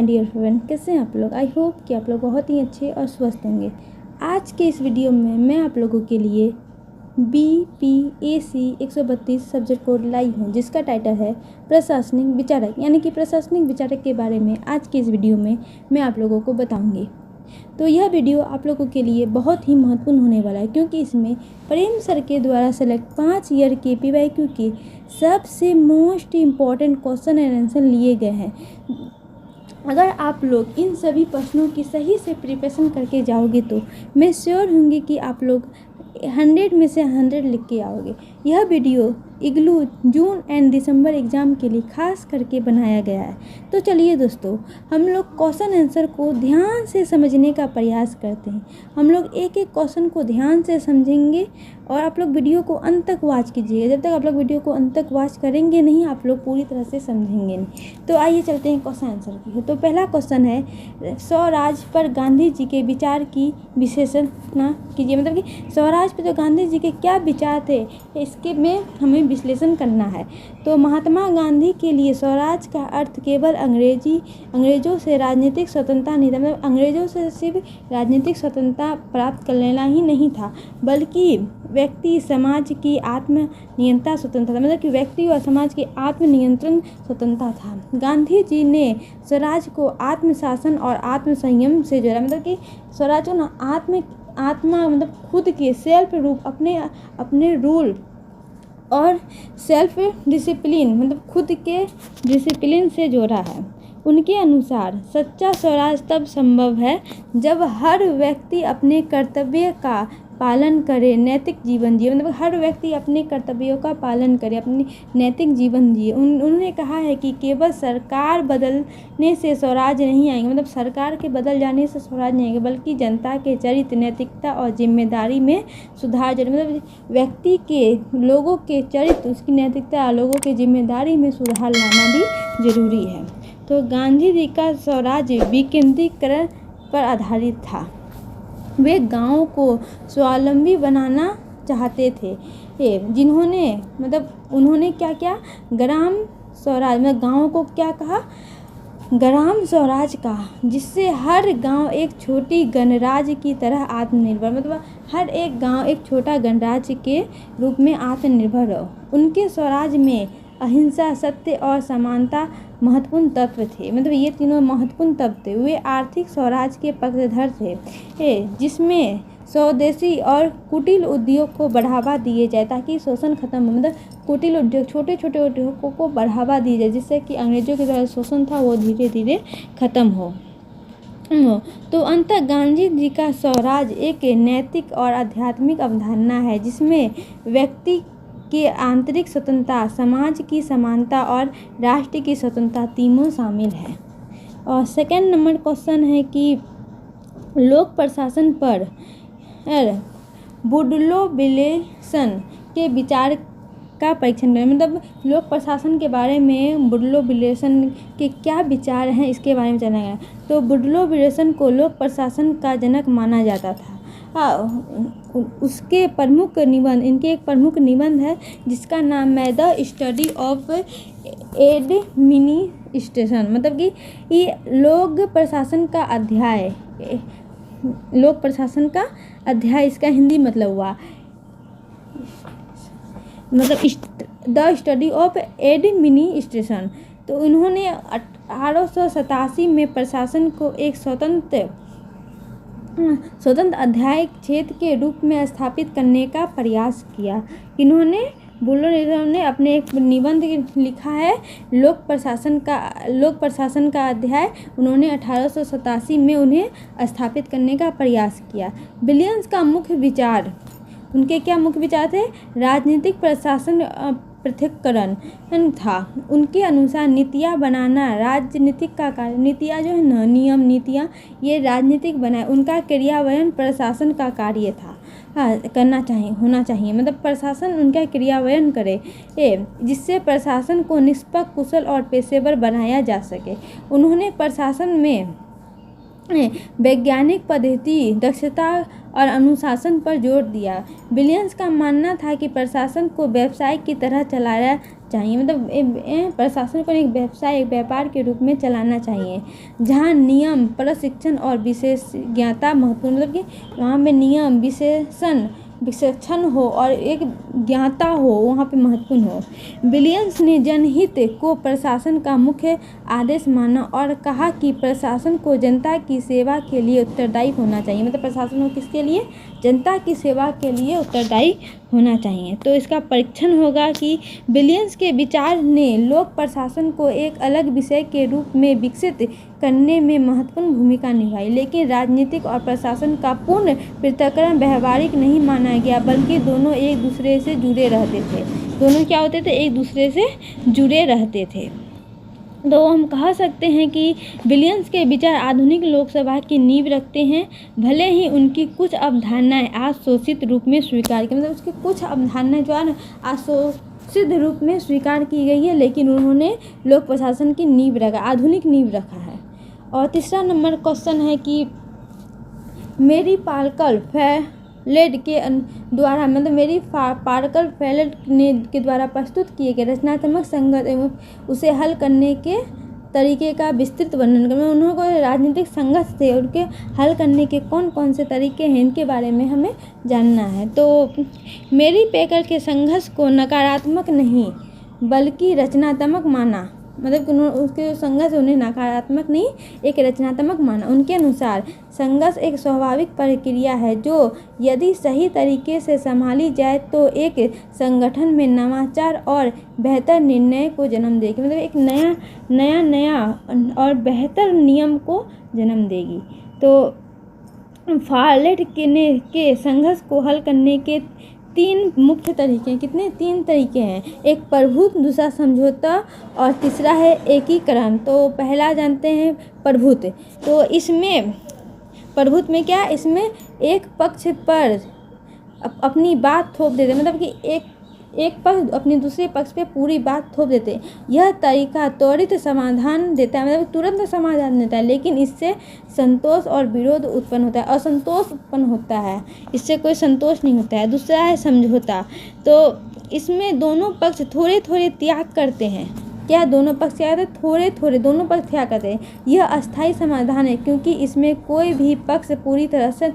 Dear friend, कैसे हैं आप लोग। आई होप कि आप लोग बहुत ही अच्छे और स्वस्थ होंगे। आज के इस वीडियो में मैं आप लोगों के लिए BPAC 132 सब्जेक्ट कोड लाई हूँ, जिसका टाइटल है प्रशासनिक विचारक, यानी कि प्रशासनिक विचारक के बारे में आज के इस वीडियो में मैं आप लोगों को बताऊँगी। तो यह वीडियो आप लोगों के लिए बहुत ही महत्वपूर्ण होने वाला है, क्योंकि इसमें प्रेम सर के द्वारा सेलेक्ट 5 ईयर के PYQ के सबसे most important question and answer लिए गए हैं। अगर आप लोग इन सभी प्रश्नों की सही से प्रिपरेशन करके जाओगे तो मैं श्योर हूँगी कि आप लोग 100 में से 100 लिख के आओगे। यह video igloo June and December exam के लिए खास करके बनाया गया है। तो चलिए दोस्तों, हम लोग क्वेश्चन आंसर को ध्यान से समझने का प्रयास करते हैं। हम लोग एक एक क्वेश्चन को ध्यान से समझेंगे और आप लोग वीडियो को अंत तक वॉच कीजिएगा। जब तक आप लोग वीडियो को अंत तक वॉच करेंगे नहीं, आप लोग पूरी तरह से समझेंगे नहीं। तो आइए चलते हैं क्वेश्चन आंसर की। तो पहला क्वेश्चन है, स्वराज पर गांधी जी के विचार की विश्लेषण कीजिए। मतलब कि स्वराज पर जो गांधी जी के क्या विचार थे, इसके में हमें विश्लेषण करना है। तो महात्मा गांधी के लिए स्वराज का अर्थ केवल अंग्रेजों से राजनीतिक स्वतंत्रता नहीं था। मतलब अंग्रेजों से सिर्फ राजनीतिक स्वतंत्रता प्राप्त कर लेना ही नहीं था, बल्कि व्यक्ति समाज की आत्मनियंत्रण स्वतंत्रता था। मतलब कि व्यक्ति और समाज की आत्मनियंत्रण स्वतंत्रता था। गांधी जी ने स्वराज को आत्मशासन और आत्मसंयम से जोड़ा। मतलब कि स्वराज को ना आत्मा मतलब खुद के सेल्फ रूप अपने रूल और सेल्फ डिसिप्लिन मतलब खुद के डिसिप्लिन से जोड़ा है। उनके अनुसार सच्चा स्वराज तब संभव है जब हर व्यक्ति अपने कर्तव्य का पालन करे, नैतिक जीवन जिए। मतलब हर व्यक्ति अपने कर्तव्यों का पालन करे, अपनी नैतिक जीवन जिए। उन्होंने कहा है कि केवल सरकार बदलने से स्वराज नहीं आएंगे। मतलब सरकार के बदल जाने से स्वराज नहीं आएंगे, बल्कि जनता के चरित्र, नैतिकता और जिम्मेदारी में सुधार जरूरी। मतलब व्यक्ति के, लोगों के चरित्र, उसकी नैतिकता, लोगों के जिम्मेदारी में सुधार लाना भी जरूरी है। तो गांधी जी का स्वराज विकेंद्रीकरण पर आधारित था। वे गाँव को स्वावलंबी बनाना चाहते थे, उन्होंने क्या किया, ग्राम स्वराज में गाँव को क्या कहा, ग्राम स्वराज कहा, जिससे हर गांव एक छोटी गणराज्य की तरह आत्मनिर्भर, मतलब हर एक गांव एक छोटा गणराज्य के रूप में आत्मनिर्भर हो। उनके स्वराज में अहिंसा, सत्य और समानता महत्वपूर्ण तत्व थे। मतलब ये तीनों महत्वपूर्ण तत्व थे। वे आर्थिक स्वराज के पक्षधर थे, जिसमें स्वदेशी और कुटीर उद्योग को बढ़ावा दिए जाए ताकि शोषण खत्म हो। मतलब कुटीर उद्योग, छोटे छोटे उद्योगों को बढ़ावा दी जाए, जिससे कि अंग्रेजों के द्वारा शोषण था वो धीरे धीरे खत्म हो। तो अंततः गांधी जी का स्वराज एक नैतिक और आध्यात्मिक अवधारणा है, जिसमें व्यक्ति की आंतरिक स्वतंत्रता, समाज की समानता और राष्ट्र की स्वतंत्रता तीनों शामिल है। और सेकंड नंबर क्वेश्चन है कि लोक प्रशासन पर वुडलो विल्सन के विचार का परीक्षण करें। मतलब लोक प्रशासन के बारे में वुडलो विल्सन के क्या विचार हैं, इसके बारे में जाना गया। तो वुडलो विल्सन को लोक प्रशासन का जनक माना जाता था। उसके प्रमुख निबंध, इनके एक प्रमुख निबंध है जिसका नाम है द स्टडी ऑफ एडमिनिस्ट्रेशन। मतलब कि ये लोक प्रशासन का अध्याय, इसका हिंदी मतलब हुआ मतलब द स्टडी ऑफ एडमिनिस्ट्रेशन। तो उन्होंने 1887 में प्रशासन को एक स्वतंत्र अध्याय क्षेत्र के रूप में स्थापित करने का प्रयास किया। इन्होंने ने अपने एक निबंध लिखा है लोक प्रशासन का अध्याय। उन्होंने 1887 में उन्हें स्थापित करने का प्रयास किया। विलियम्स का मुख्य विचार, उनके क्या मुख्य विचार थे, राजनीतिक प्रशासन पृथक्करण था। उनके अनुसार नीतियाँ बनाना राजनीतिक का कार्य, नीतियाँ जो है ना, नियम नीतियाँ, ये राजनीतिक बनाए, उनका क्रियान्वयन प्रशासन का कार्य था। होना चाहिए। मतलब प्रशासन उनका क्रियान्वयन करे, जिससे प्रशासन को निष्पक्ष, कुशल और पेशेवर बनाया जा सके। उन्होंने प्रशासन में वैज्ञानिक पद्धति, दक्षता और अनुशासन पर जोर दिया। विलियम्स का मानना था कि प्रशासन को व्यवसाय की तरह चलाना चाहिए, मतलब प्रशासन को एक व्यवसाय, एक व्यापार के रूप में चलाना चाहिए, जहाँ नियम, प्रशिक्षण और विशेषज्ञता महत्वपूर्ण, मतलब कि वहाँ पे नियम, विशेषण हो और एक ज्ञाता हो, वहाँ पे महत्वपूर्ण हो। विलियम्स ने जनहित को प्रशासन का मुख्य आदेश माना और कहा कि प्रशासन को जनता की सेवा के लिए उत्तरदायी होना चाहिए, मतलब प्रशासन को किसके लिए? जनता की सेवा के लिए उत्तरदायी होना चाहिए। तो इसका परीक्षण होगा कि विलियम्स के विचार ने लोक प्रशासन को एक अलग विषय के रूप में विकसित करने में महत्वपूर्ण भूमिका निभाई, लेकिन राजनीतिक और प्रशासन का पूर्ण पृथक्करण व्यावहारिक नहीं माना गया, बल्कि दोनों एक दूसरे से जुड़े रहते थे। दोनों क्या होते थे? एक दूसरे से जुड़े रहते थे। तो हम कह सकते हैं कि विलियम्स के विचार आधुनिक लोकसभा की नींव रखते हैं, भले ही उनकी कुछ अवधारणाएं आज शोषित रूप में स्वीकार की, मतलब उसकी कुछ अवधारणाएं जो है ना आज शोषित रूप में स्वीकार की गई है, लेकिन उन्होंने लोक प्रशासन की नींव रखा, आधुनिक नींव रखा है। और तीसरा नंबर क्वेश्चन है कि मेरी पार्कर फेलेड के द्वारा, मतलब मेरी पार्कर फेलेड ने के द्वारा प्रस्तुत किए गए रचनात्मक संघर्ष एवं उसे हल करने के तरीके का विस्तृत वर्णन करें। उन्होंने राजनीतिक संघर्ष थे, उनके हल करने के कौन कौन से तरीके हैं, इनके बारे में हमें जानना है। तो मेरी पार्कर के संघर्ष को नकारात्मक नहीं बल्कि रचनात्मक माना, मतलब कि उसके संघर्ष उन्हें नकारात्मक नहीं, एक रचनात्मक माना। उनके अनुसार संघर्ष एक स्वाभाविक प्रक्रिया है जो यदि सही तरीके से संभाली जाए तो एक संगठन में नवाचार और बेहतर निर्णय को जन्म देगी, मतलब एक नया और बेहतर नियम को जन्म देगी। तो फेलेड के संघर्ष को हल करने के तीन मुख्य तरीके हैं। कितने? 3 तरीके हैं। एक प्रभुत्व, दूसरा समझौता और तीसरा है एकीकरण। तो पहला जानते हैं प्रभुत्व। तो इसमें प्रभुत्व में क्या? इसमें एक पक्ष पर अपनी बात थोप देते, मतलब कि एक पक्ष अपने दूसरे पक्ष पे पूरी बात थोप देते। यह तरीका त्वरित समाधान देता है, मतलब तुरंत समाधान देता है, लेकिन इससे संतोष और विरोध उत्पन्न होता है, असंतोष उत्पन्न होता है, इससे कोई संतोष नहीं होता है। दूसरा है समझौता। तो इसमें दोनों पक्ष थोड़े थोड़े त्याग करते हैं। क्या? दोनों पक्ष क्या करते हैं? थोड़े थोड़े दोनों पक्ष त्याग करते हैं। यह अस्थायी समाधान है क्योंकि इसमें कोई भी पक्ष पूरी तरह से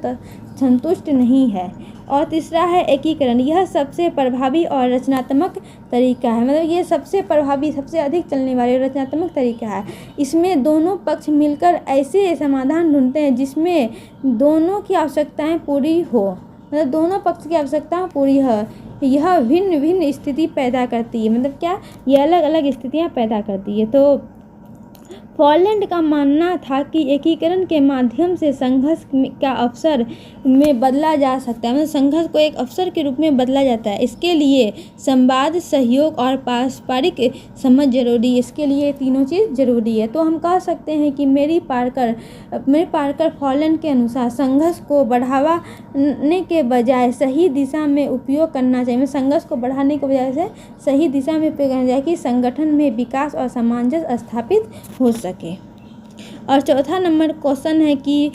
संतुष्ट नहीं है। और तीसरा है एकीकरण। यह सबसे प्रभावी और रचनात्मक तरीका है, मतलब ये सबसे प्रभावी, सबसे अधिक चलने वाले रचनात्मक तरीका है। इसमें दोनों पक्ष मिलकर ऐसे समाधान ढूंढते हैं जिसमें दोनों की आवश्यकताएं पूरी हो, मतलब दोनों पक्ष की आवश्यकताएं पूरी हो। यह भिन्न भिन्न स्थिति पैदा करती है, मतलब क्या? ये अलग अलग स्थितियाँ पैदा करती है। तो फेलेड का मानना था कि एकीकरण के माध्यम से संघर्ष का अवसर में बदला जा सकता है, मतलब संघर्ष को एक अवसर के रूप में बदला जाता है। इसके लिए संवाद, सहयोग और पारस्परिक समझ जरूरी है। इसके लिए तीनों चीज़ जरूरी है। तो हम कह सकते हैं कि मेरी पार्कर फेलेड के अनुसार संघर्ष को बढ़ाने के बजाय सही दिशा में उपयोग करना चाहिए, संघर्ष को बढ़ाने के बजाय से सही दिशा में उपयोग करना चाहिए कि संगठन में विकास और सामंजस्य स्थापित हो सके। और चौथा नंबर क्वेश्चन है कि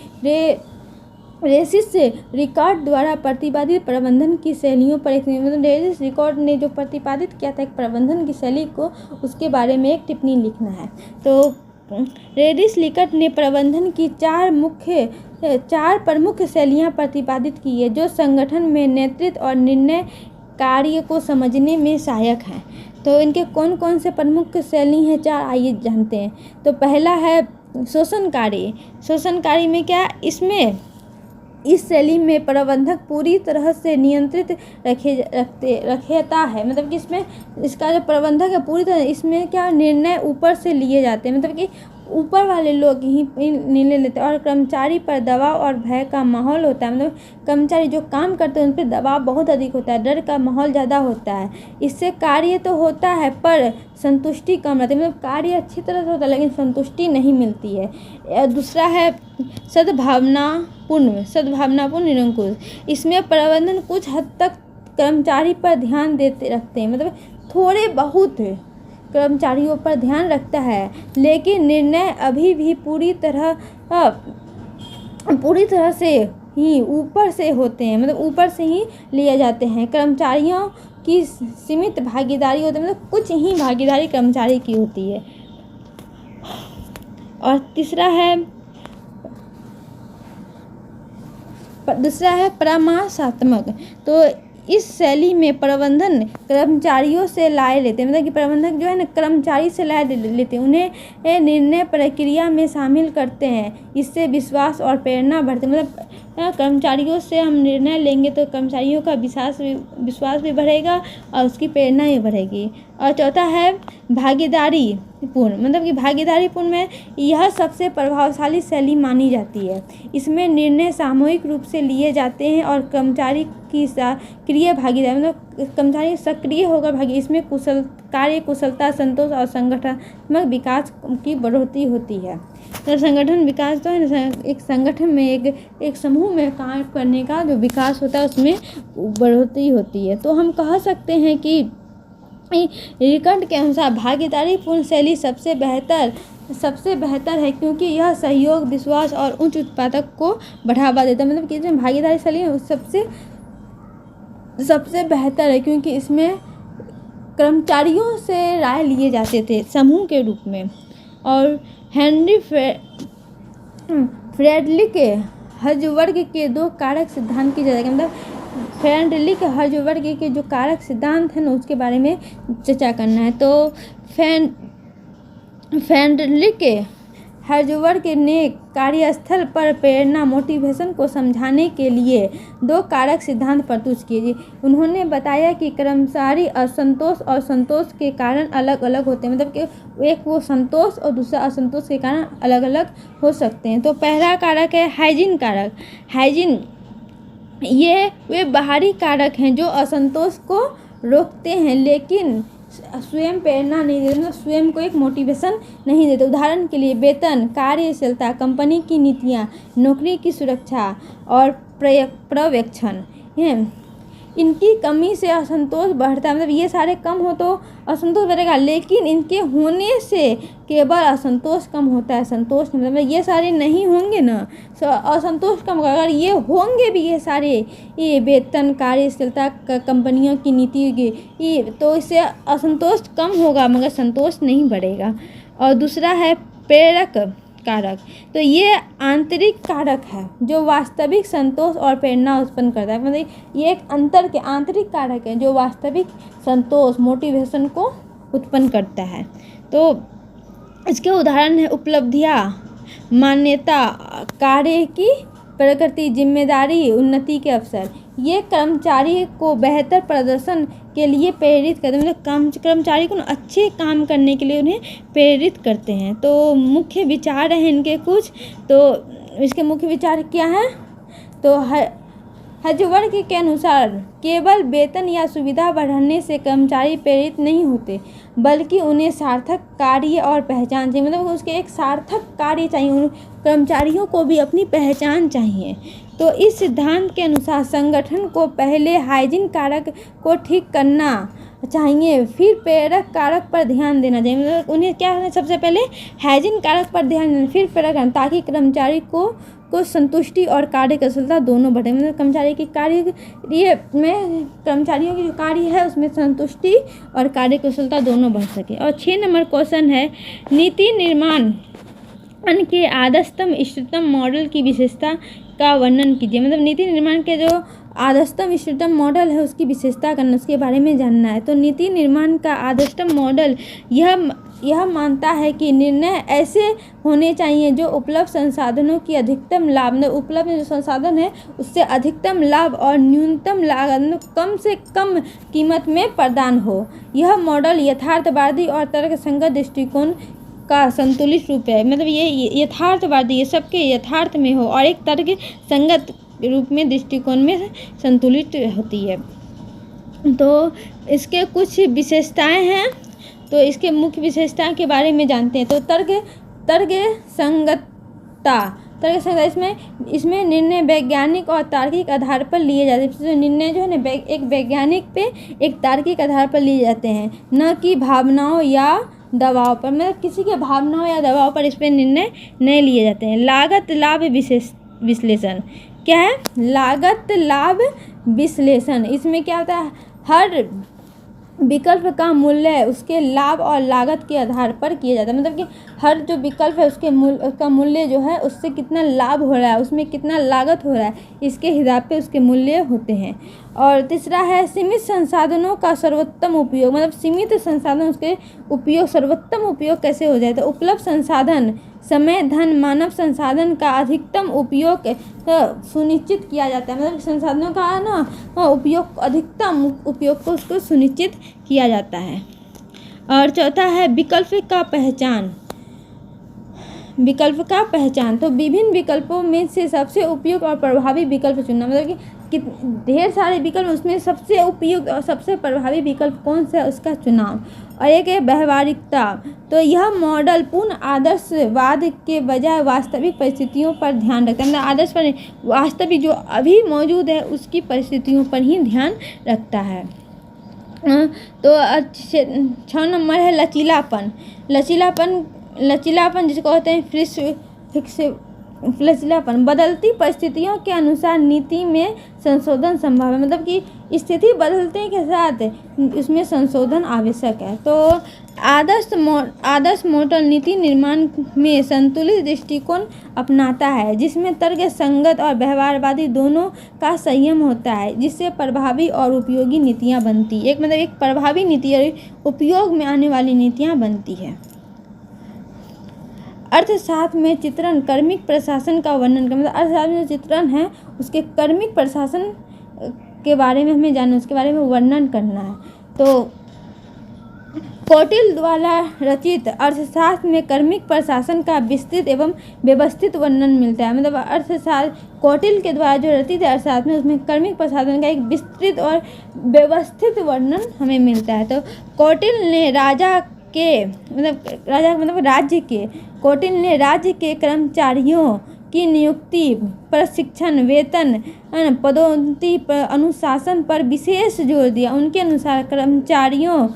रेसिस रिकॉर्ड द्वारा प्रतिपादित प्रबंधन की शैलियों पर एक, मतलब रेसिस रिकॉर्ड ने जो प्रतिपादित किया था एक प्रबंधन की शैली को, उसके बारे में एक टिप्पणी लिखना है। तो रेसिस रिकॉर्ड ने प्रबंधन की चार प्रमुख शैलियाँ प्रतिपादित की है जो संगठन में नेतृत्व और निर्णय कार्य को समझने में सहायक हैं। तो इनके कौन कौन से प्रमुख शैली हैं? 4, आइए जानते हैं। तो पहला है शोषणकारी। शोषणकारी में क्या? इस शैली में प्रबंधक पूरी तरह से नियंत्रित रखता है, मतलब कि इसमें इसका जो प्रबंधक है पूरी तरह, इसमें क्या निर्णय ऊपर से लिए जाते हैं, मतलब कि ऊपर वाले लोग ही निर्णय लेते हैं। और कर्मचारी पर दबाव और भय का माहौल होता है, मतलब कर्मचारी जो काम करते हैं उन पर दबाव बहुत अधिक होता है, डर का माहौल ज़्यादा होता है। इससे कार्य तो होता है पर संतुष्टि कम रहती है, मतलब कार्य अच्छी तरह से होता है लेकिन संतुष्टि नहीं मिलती है। दूसरा है सद्भावनापूर्ण निरंकुश। इसमें प्रबंधन कुछ हद तक कर्मचारी पर ध्यान रखते हैं, मतलब थोड़े बहुत कर्मचारियों पर ध्यान रखता है, लेकिन निर्णय अभी भी पूरी तरह पूरी तरह से ही ऊपर से होते हैं, मतलब ऊपर से ही लिए जाते हैं। कर्मचारियों की सीमित भागीदारी होती है, मतलब कुछ ही भागीदारी कर्मचारी की होती है। और दूसरा है परामर्शात्मक। तो इस शैली में प्रबंधन कर्मचारियों से राय लेते हैं, मतलब कि प्रबंधक जो है ना कर्मचारी से राय लेते हैं, उन्हें निर्णय प्रक्रिया में शामिल करते हैं। इससे विश्वास और प्रेरणा बढ़ते, मतलब कर्मचारियों से हम निर्णय लेंगे तो कर्मचारियों का विश्वास भी बढ़ेगा और उसकी प्रेरणा भी बढ़ेगी। और चौथा है भागीदारी पूर्ण, मतलब कि भागीदारी पूर्ण में यह सबसे प्रभावशाली शैली मानी जाती है। इसमें निर्णय सामूहिक रूप से लिए जाते हैं और कर्मचारी की सक्रिय भागीदारी, मतलब कर्मचारी सक्रिय होकर इसमें कार्य कुशलता, संतोष और संगठनात्मक विकास की बढ़ोतरी होती है। तो संगठन विकास तो है ना, एक संगठन में एक समूह में काम करने का जो विकास होता है उसमें बढ़ोतरी होती है। तो हम कह सकते हैं कि रिकंट के अनुसार भागीदारी पूर्ण शैली सबसे बेहतर है, क्योंकि यह सहयोग, विश्वास और उच्च उत्पादक को बढ़ावा देता है। मतलब कि इसमें भागीदारी शैली सबसे बेहतर है, क्योंकि इसमें कर्मचारियों से राय लिए जाते थे समूह के रूप में। और हेनरी फ्रेडरिक हर्ट्ज़बर्ग के 2 कारक सिद्धांत की जगह, मतलब फ्रेडरिक हर्ट्ज़बर्ग के जो कारक सिद्धांत है ना उसके बारे में चर्चा करना है। तो फ्रेडरिक हर्ट्ज़बर्ग ने कार्यस्थल पर प्रेरणा, मोटिवेशन को समझाने के लिए 2 कारक सिद्धांत प्रस्तुत किए। उन्होंने बताया कि कर्मचारी असंतोष और संतोष के कारण अलग अलग होते हैं, मतलब कि एक वो संतोष और दूसरा असंतोष के कारण अलग अलग हो सकते हैं। तो पहला कारक है हाइजीन कारक। हाइजीन ये वे बाहरी कारक हैं जो असंतोष को रोकते हैं लेकिन स्वयं प्रेरणा नहीं देते, मतलब स्वयं को एक मोटिवेशन नहीं देते। उदाहरण के लिए वेतन, कार्यशीलता, कंपनी की नीतियाँ, नौकरी की सुरक्षा और पर्यवेक्षण हैं। इनकी कमी से असंतोष बढ़ता है, मतलब ये सारे कम हो तो असंतोष बढ़ेगा, लेकिन इनके होने से केवल असंतोष कम होता है, संतोष नहीं। मतलब ये सारे नहीं होंगे ना तो असंतोष कम होगा। अगर ये होंगे भी ये सारे, ये वेतन, कार्यशीलता, कंपनियों की नीति ये, तो इससे असंतोष कम होगा मगर संतोष नहीं बढ़ेगा। और दूसरा है प्रेरक कारक। तो ये आंतरिक कारक है जो वास्तविक संतोष और प्रेरणा उत्पन्न करता है, मतलब ये एक अंतर के आंतरिक कारक है जो वास्तविक संतोष, मोटिवेशन को उत्पन्न करता है। तो इसके उदाहरण है उपलब्धियाँ, मान्यता, कार्य की प्रकृति, जिम्मेदारी, उन्नति के अवसर। ये कर्मचारी को बेहतर प्रदर्शन के लिए प्रेरित करते हैं, मतलब कर्मचारी को अच्छे काम करने के लिए उन्हें प्रेरित करते हैं। तो मुख्य विचार हैं इनके कुछ, तो इसके मुख्य विचार क्या हैं? तो हर्ट्ज़बर्ग के अनुसार केवल वेतन या सुविधा बढ़ाने से कर्मचारी प्रेरित नहीं होते, बल्कि उन्हें सार्थक कार्य और पहचान चाहिए, मतलब उसके एक सार्थक कार्य चाहिए। कर्मचारियों को भी अपनी पहचान चाहिए। तो इस सिद्धांत के अनुसार संगठन को पहले हाइजीन कारक को ठीक करना चाहिए, फिर प्रेरक कारक पर ध्यान देना चाहिए। मतलब उन्हें क्या है, सबसे पहले हाइजीन कारक पर ध्यान देना, फिर प्रेरक, ताकि कर्मचारी को संतुष्टि और कार्य कुशलता दोनों बढ़े। मतलब कर्मचारी की कर्मचारियों की जो कार्य है उसमें संतुष्टि और कार्य कुशलता दोनों बढ़ सके। और 6 नंबर क्वेश्चन है, नीति निर्माण के आदर्शतम इष्टतम मॉडल की विशेषता का वर्णन कीजिए। मतलब नीति निर्माण के जो आदर्शतम इष्टतम मॉडल है उसकी विशेषता करना, उसके बारे में जानना है। तो नीति निर्माण का आदर्शतम मॉडल यह मानता है कि निर्णय ऐसे होने चाहिए जो उपलब्ध संसाधनों की अधिकतम लाभ, मतलब उपलब्ध जो संसाधन है उससे अधिकतम लाभ और न्यूनतम लागत, कम से कम कीमत में प्रदान हो। यह मॉडल यथार्थवादी और तर्कसंगत दृष्टिकोण का संतुलित रूप है, मतलब ये यथार्थवादी, ये सबके यथार्थ में हो और एक तर्क संगत रूप में दृष्टिकोण में संतुलित होती है। तो इसके कुछ विशेषताएं हैं, तो इसके मुख्य विशेषताओं के बारे में जानते हैं। तो तर्क संगतता, इसमें निर्णय वैज्ञानिक और तार्किक आधार पर लिए जाते हैं। तो निर्णय जो है ना एक वैज्ञानिक पे एक तार्किक आधार पर लिए जाते हैं, न कि भावनाओं या दबाव पर, मतलब किसी के भावनाओं या दबाव पर इस पर निर्णय नहीं लिए जाते हैं। लागत लाभ विश्लेषण। क्या है? लागत लाभ विश्लेषण। इसमें क्या होता है? हर विकल्प का मूल्य उसके लाभ और लागत के आधार पर किया जाता है। मतलब कि हर जो विकल्प है उसका मूल्य जो है उससे कितना लाभ हो रहा है, उसमें कितना लागत हो रहा है, इसके हिसाब पे उसके मूल्य होते हैं। और तीसरा है सीमित संसाधनों का सर्वोत्तम उपयोग। मतलब सीमित संसाधन उसके उपयोग, सर्वोत्तम उपयोग कैसे हो जाए? तो उपलब्ध संसाधन, समय, धन, मानव संसाधन का अधिकतम उपयोग सुनिश्चित किया जाता है। मतलब संसाधनों का ना उपयोग, अधिकतम उपयोग को उसको सुनिश्चित किया जाता है। और चौथा है विकल्प का पहचान। विकल्प का पहचान, तो विभिन्न विकल्पों में से सबसे उपयुक्त और प्रभावी विकल्प चुनना। मतलब कि ढेर सारे विकल्प, उसमें सबसे उपयुक्त और सबसे प्रभावी विकल्प कौन सा है उसका चुनाव। और एक है व्यवहारिकता, तो यह मॉडल पूर्ण आदर्शवाद के बजाय वास्तविक परिस्थितियों पर ध्यान रखता है। मतलब आदर्श पर, वास्तविक जो अभी मौजूद है उसकी परिस्थितियों पर ही ध्यान रखता है। तो 6 नंबर है लचीलापन। लचीलापन जिसको कहते हैं लचीलापन, बदलती परिस्थितियों के अनुसार नीति में संशोधन संभव है। मतलब कि स्थिति बदलने के साथ उसमें संशोधन आवश्यक है। तो आदर्श मॉडल नीति निर्माण में संतुलित दृष्टिकोण अपनाता है, जिसमें तर्क संगत और व्यवहारवादी दोनों का संयम होता है, जिससे प्रभावी और उपयोगी नीतियाँ बनती। एक प्रभावी नीति और उपयोग में आने वाली नीतियाँ बनती है। अर्थशास्त्र में चित्रण कर्मिक प्रशासन का वर्णन करना। मतलब अर्थशास्त्र में जो चित्रण है उसके कर्मिक प्रशासन के बारे में हमें जानना, उसके बारे में वर्णन करना है। तो कौटिल्य द्वारा रचित अर्थशास्त्र में कर्मिक प्रशासन का विस्तृत एवं व्यवस्थित वर्णन मिलता है। मतलब अर्थशास्त्र कौटिल्य के द्वारा जो रचित अर्थशास्त्र में उसमें कर्मिक प्रशासन का एक विस्तृत और व्यवस्थित वर्णन हमें मिलता है। तो कौटिल्य ने कौटिल्य ने राज्य के कर्मचारियों की नियुक्ति, प्रशिक्षण, वेतन, पदोन्नति, अनुशासन पर विशेष जोर दिया। उनके अनुसार कर्मचारियों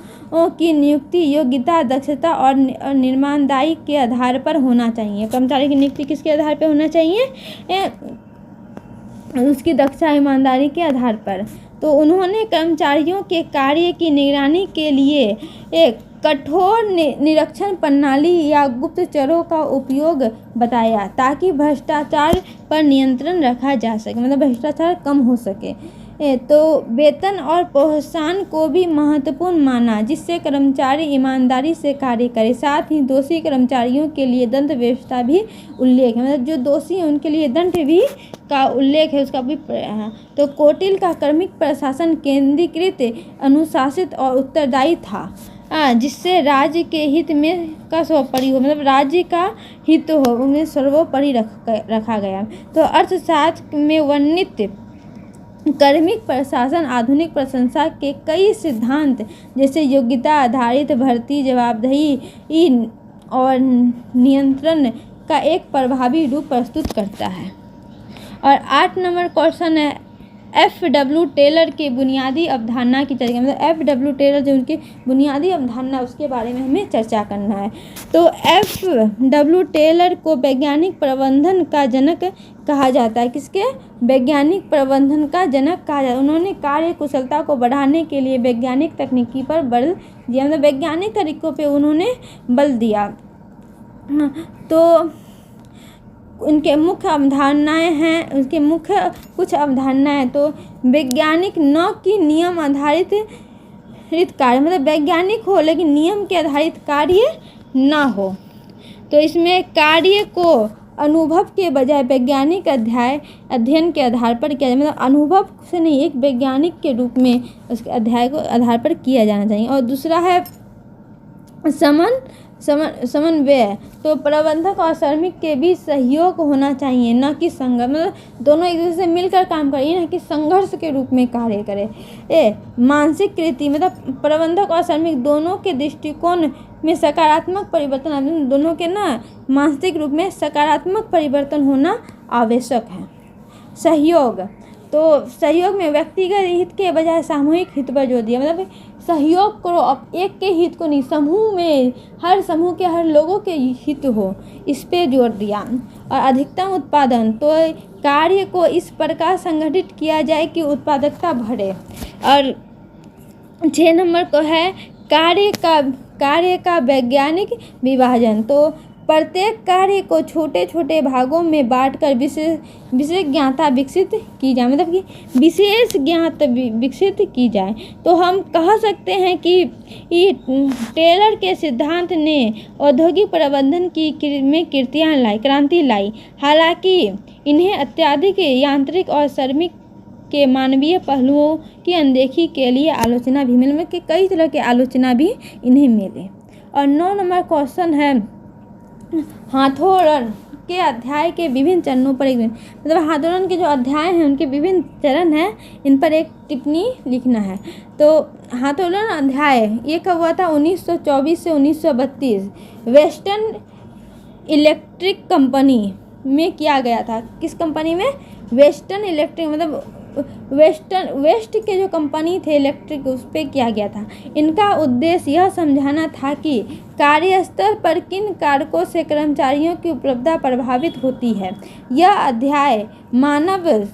की नियुक्ति योग्यता, दक्षता और ईमानदारी के आधार पर होना चाहिए। कर्मचारी की नियुक्ति किसके आधार पर होना चाहिए? उसकी दक्षता, ईमानदारी के आधार पर। तो उन्होंने कर्मचारियों के कार्य की निगरानी के लिए एक कठोर निरीक्षण प्रणाली या गुप्तचरों का उपयोग बताया, ताकि भ्रष्टाचार पर नियंत्रण रखा जा सके। मतलब भ्रष्टाचार कम हो सके। तो वेतन और प्रोत्साहन को भी महत्वपूर्ण माना, जिससे कर्मचारी ईमानदारी से कार्य करे। साथ ही दोषी कर्मचारियों के लिए दंड व्यवस्था भी उल्लेख है। मतलब जो दोषी हैं उनके लिए दंड भी का उल्लेख है, उसका भी। तो कौटिल्य का कर्मिक प्रशासन केंद्रीकृत, अनुशासित और उत्तरदायी था, जिससे राज्य के हित में का सर्वोपरि हो। मतलब राज्य का हित हो, उन्हें सर्वोपरि रखा गया। तो अर्थशास्त्र में वर्णित कर्मिक प्रशासन आधुनिक प्रशंसा के कई सिद्धांत, जैसे योग्यता आधारित भर्ती, जवाबदेही और नियंत्रण का एक प्रभावी रूप प्रस्तुत करता है। और 8 नंबर क्वेश्चन है F.W. टेलर के बुनियादी अवधारणा की चर्चा। मतलब F.W. टेलर जो उनकी बुनियादी अवधारणा उसके बारे में हमें चर्चा करना है। तो F.W. टेलर को वैज्ञानिक प्रबंधन का जनक कहा जाता है। किसके? वैज्ञानिक प्रबंधन का जनक कहा जाता है। उन्होंने कार्य कुशलता को बढ़ाने के लिए वैज्ञानिक तकनीकी पर बल दिया। मतलब वैज्ञानिक तरीकों पे उन्होंने बल दिया। तो उनके मुख्य अवधारणाएं हैं, उनके मुख्य कुछ अवधारणाएं। तो वैज्ञानिक न कि नियम आधारित कार्य, मतलब वैज्ञानिक हो लेकिन नियम के आधारित कार्य ना हो। तो इसमें कार्य को अनुभव के बजाय वैज्ञानिक अध्ययन के आधार पर किया जाए। मतलब अनुभव से नहीं, एक वैज्ञानिक के रूप में उसके अध्याय को आधार पर किया जाना चाहिए। और दूसरा है समन्वय। तो प्रबंधक और श्रमिक के बीच सहयोग होना चाहिए, न कि संघर्ष। मतलब दोनों एक दूसरे से मिलकर काम करें, न कि संघर्ष के रूप में कार्य करें। मानसिक कृति, मतलब प्रबंधक और श्रमिक दोनों के दृष्टिकोण में सकारात्मक परिवर्तन, दोनों के मानसिक रूप में सकारात्मक परिवर्तन होना आवश्यक है। सहयोग, तो सहयोग में व्यक्तिगत हित के बजाय सामूहिक हित पर जोर दिया। मतलब सहयोग करो, अब एक के हित को नहीं, समूह में हर समूह के हर लोगों के हित हो, इस पे जोर दिया। और अधिकतम उत्पादन, तो कार्य को इस प्रकार संगठित किया जाए कि उत्पादकता बढ़े। और 6 नंबर को है कार्य का वैज्ञानिक विभाजन, तो प्रत्येक कार्य को छोटे छोटे भागों में बांटकर विशेष ज्ञाता विकसित की जाए, मतलब कि विशेष ज्ञात विकसित की जाए। तो हम कह सकते हैं कि टेलर के सिद्धांत ने औद्योगिक प्रबंधन में क्रांति लाई। हालांकि इन्हें अत्यधिक यांत्रिक और श्रमिक के मानवीय पहलुओं की अनदेखी के लिए आलोचना भी मिली, कि कई तरह के आलोचना भी इन्हें मिले। और 9 नंबर क्वेश्चन है हाथोड़न के अध्याय के विभिन्न चरणों पर मतलब हाथोड़न के जो अध्याय हैं उनके विभिन्न चरण हैं, इन पर एक टिप्पणी लिखना है। तो हाथोड़न अध्याय ये कब हुआ था? 1924 से 1932 वेस्टर्न इलेक्ट्रिक कंपनी में किया गया था। किस कंपनी में? वेस्टर्न इलेक्ट्रिक, मतलब वेस्ट के जो कंपनी थे इलेक्ट्रिक, उस पर किया गया था। इनका उद्देश्य यह समझाना था कि कार्यस्थल पर किन कारकों से कर्मचारियों की उपलब्धता प्रभावित होती है। यह अध्याय मानव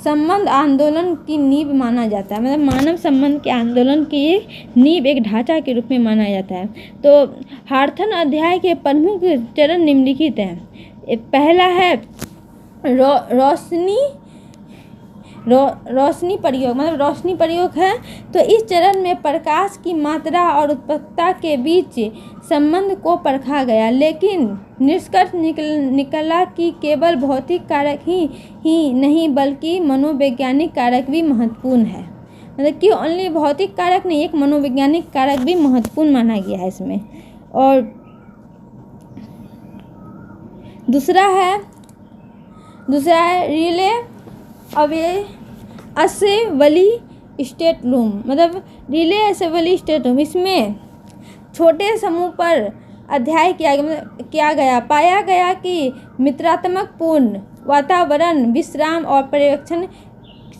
संबंध आंदोलन की नींव माना जाता है, मतलब मानव संबंध के आंदोलन की एक नींव, एक ढांचा के रूप में माना जाता है। तो हाथोड़न अध्याय के प्रमुख चरण निम्नलिखित हैं। पहला है रोशनी प्रयोग, मतलब रोशनी प्रयोग है। तो इस चरण में प्रकाश की मात्रा और उत्पादकता के बीच संबंध को परखा गया, लेकिन निष्कर्ष निकला कि केवल भौतिक कारक ही नहीं बल्कि मनोवैज्ञानिक कारक भी महत्वपूर्ण है, मतलब कि ओनली भौतिक कारक नहीं, एक मनोवैज्ञानिक कारक भी महत्वपूर्ण माना गया है इसमें। और दूसरा है रिले असेंबली स्टेट रूम, मतलब रिले असेंबली स्टेट रूम। इसमें छोटे समूह पर अध्ययन किया गया, पाया गया कि मित्रात्मक पूर्ण वातावरण, विश्राम और पर्यवेक्षण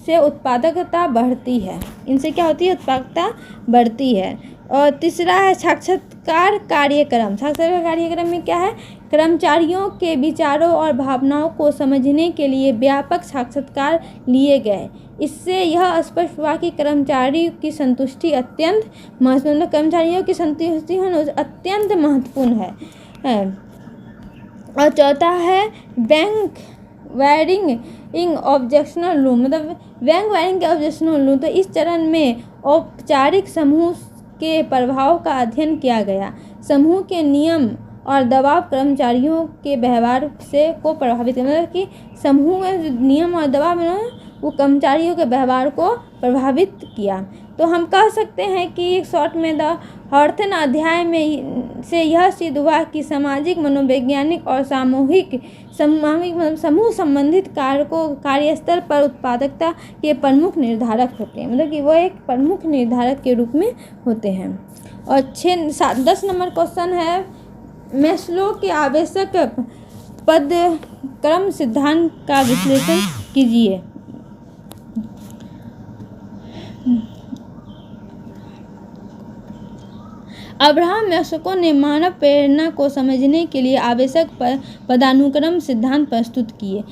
से उत्पादकता बढ़ती है। इनसे क्या होती है? उत्पादकता बढ़ती है। और तीसरा है साक्षात्कार कार्यक्रम। साक्षात्कार कार्यक्रम में क्या है? कर्मचारियों के विचारों और भावनाओं को समझने के लिए व्यापक साक्षात्कार लिए गए। इससे यह स्पष्ट हुआ कि कर्मचारी की संतुष्टि अत्यंत महत्वपूर्ण, कर्मचारियों की संतुष्टि होना अत्यंत महत्वपूर्ण है। और चौथा है बैंक वायरिंग ऑब्जेक्शनल रूम, मतलब बैंक वायरिंग के ऑब्जेक्शनल रूम। तो इस चरण में औपचारिक समूह के प्रभाव का अध्ययन किया गया। समूह के नियम और दबाव कर्मचारियों के व्यवहार से को प्रभावित, मतलब कि समूह में नियम और दबाव वो कर्मचारियों के व्यवहार को प्रभावित किया। तो हम कह सकते हैं कि एक शॉर्ट में हाथोड़न अध्याय में से यह सिद्ध हुआ कि सामाजिक, मनोवैज्ञानिक और सामूहिक समूह संबंधित कारकों कार्यस्थल पर उत्पादकता के प्रमुख निर्धारक होते हैं, मतलब कि वो एक प्रमुख निर्धारक के रूप में होते हैं। और 10 नंबर क्वेश्चन है मैस्लो के आवश्यक पदक्रम सिद्धांत का विश्लेषण कीजिए। अब्राहम मैस्लो ने मानव प्रेरणा को समझने के लिए आवश्यक पदानुक्रम सिद्धांत प्रस्तुत किए।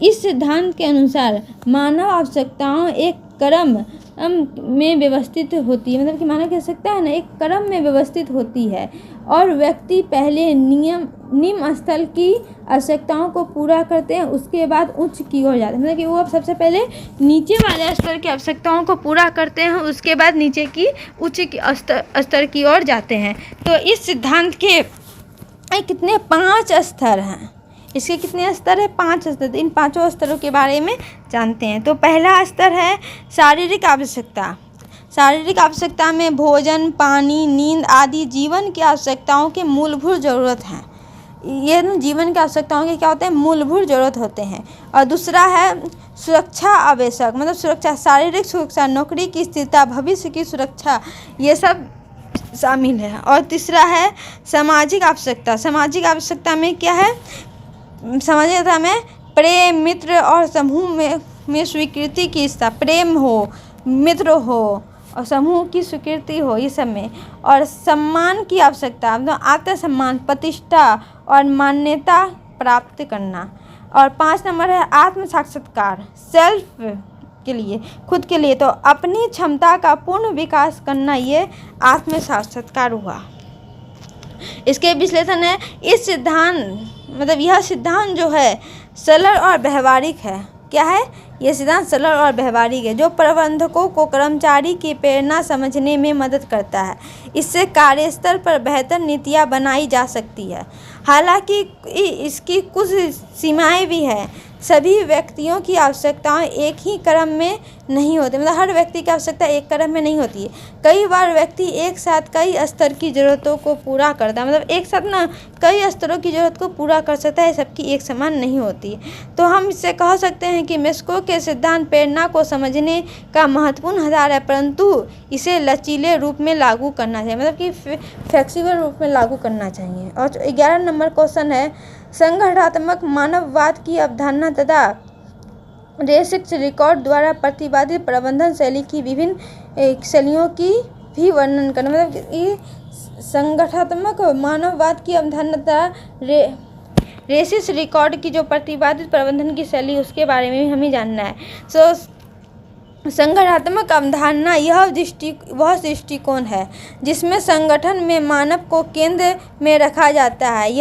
इस सिद्धांत के अनुसार मानव आवश्यकताओं एक क्रम में व्यवस्थित होती है, मतलब कि मानव की आवश्यकता है ना एक क्रम में व्यवस्थित होती है, और व्यक्ति पहले निम्न स्तर की आवश्यकताओं को पूरा करते हैं, उसके बाद उच्च की ओर जाते हैं, मतलब कि वो अब सबसे पहले नीचे वाले स्तर की आवश्यकताओं को पूरा करते हैं, उसके बाद नीचे की उच्च स्तर की ओर जाते हैं। तो इस सिद्धांत के कितने 5 स्तर हैं, इसके कितने स्तर है? 5 स्तर। इन 5 स्तरों के बारे में जानते हैं। तो पहला स्तर है शारीरिक आवश्यकता। शारीरिक आवश्यकता में भोजन, पानी, नींद आदि जीवन की आवश्यकताओं के मूलभूत ज़रूरत हैं। ये जीवन की आवश्यकताओं के क्या होते हैं? मूलभूत ज़रूरत होते हैं। और दूसरा है सुरक्षा आवश्यक, मतलब सुरक्षा, शारीरिक सुरक्षा, नौकरी की स्थिरता, भविष्य की सुरक्षा, ये सब शामिल है। और तीसरा है सामाजिक आवश्यकता। सामाजिक आवश्यकता में क्या है? सामाजिक आवश्यकता में प्रेम, मित्र और समूह में स्वीकृति की इच्छा, प्रेम हो, मित्र हो और समूह की स्वीकृति हो इस सब में, और सम्मान की आवश्यकता, मतलब आत्मसम्मान, प्रतिष्ठा और मान्यता प्राप्त करना। और 5 नंबर है आत्म साक्षात्कार, सेल्फ के लिए, खुद के लिए, तो अपनी क्षमता का पूर्ण विकास करना, ये आत्म साक्षात्कार हुआ। इसके विश्लेषण है, इस सिद्धांत मतलब यह सिद्धांत जो है सरल और व्यवहारिक है। क्या है? यह सिद्धांत सरल और व्यवहारिक है, जो प्रबंधकों को कर्मचारी की प्रेरणा समझने में मदद करता है। इससे कार्यस्थल पर बेहतर नीतियाँ बनाई जा सकती है। हालांकि इसकी कुछ सीमाएं भी हैं। सभी व्यक्तियों की आवश्यकताएं एक ही क्रम में नहीं होती, मतलब हर व्यक्ति की आवश्यकता एक क्रम में नहीं होती है। कई बार व्यक्ति एक साथ कई स्तर की ज़रूरतों को पूरा करता है, मतलब एक साथ ना कई स्तरों की ज़रूरत को पूरा कर सकता है, सबकी एक समान नहीं होती। तो हम इससे कह सकते हैं कि मेस्को के सिद्धांत प्रेरणा को समझने का महत्वपूर्ण आधार है, परंतु इसे लचीले रूप में लागू करना चाहिए, मतलब कि फ्लेक्सिबल रूप में लागू करना चाहिए। और 11 नंबर क्वेश्चन है, संगठनात्मक मानववाद की अवधारणा तथा रेसिक्स रिकॉर्ड द्वारा प्रतिपादित प्रबंधन शैली की विभिन्न शैलियों की भी वर्णन करना, मतलब ये संगठनात्मक मानववाद की अवधारणा तथा रेसिक्स रिकॉर्ड की जो प्रतिपादित प्रबंधन की शैली, उसके बारे में भी हमें जानना है। संगठनात्मक अवधारणा वह दृष्टिकोण है जिसमें संगठन में मानव को केंद्र में रखा जाता है।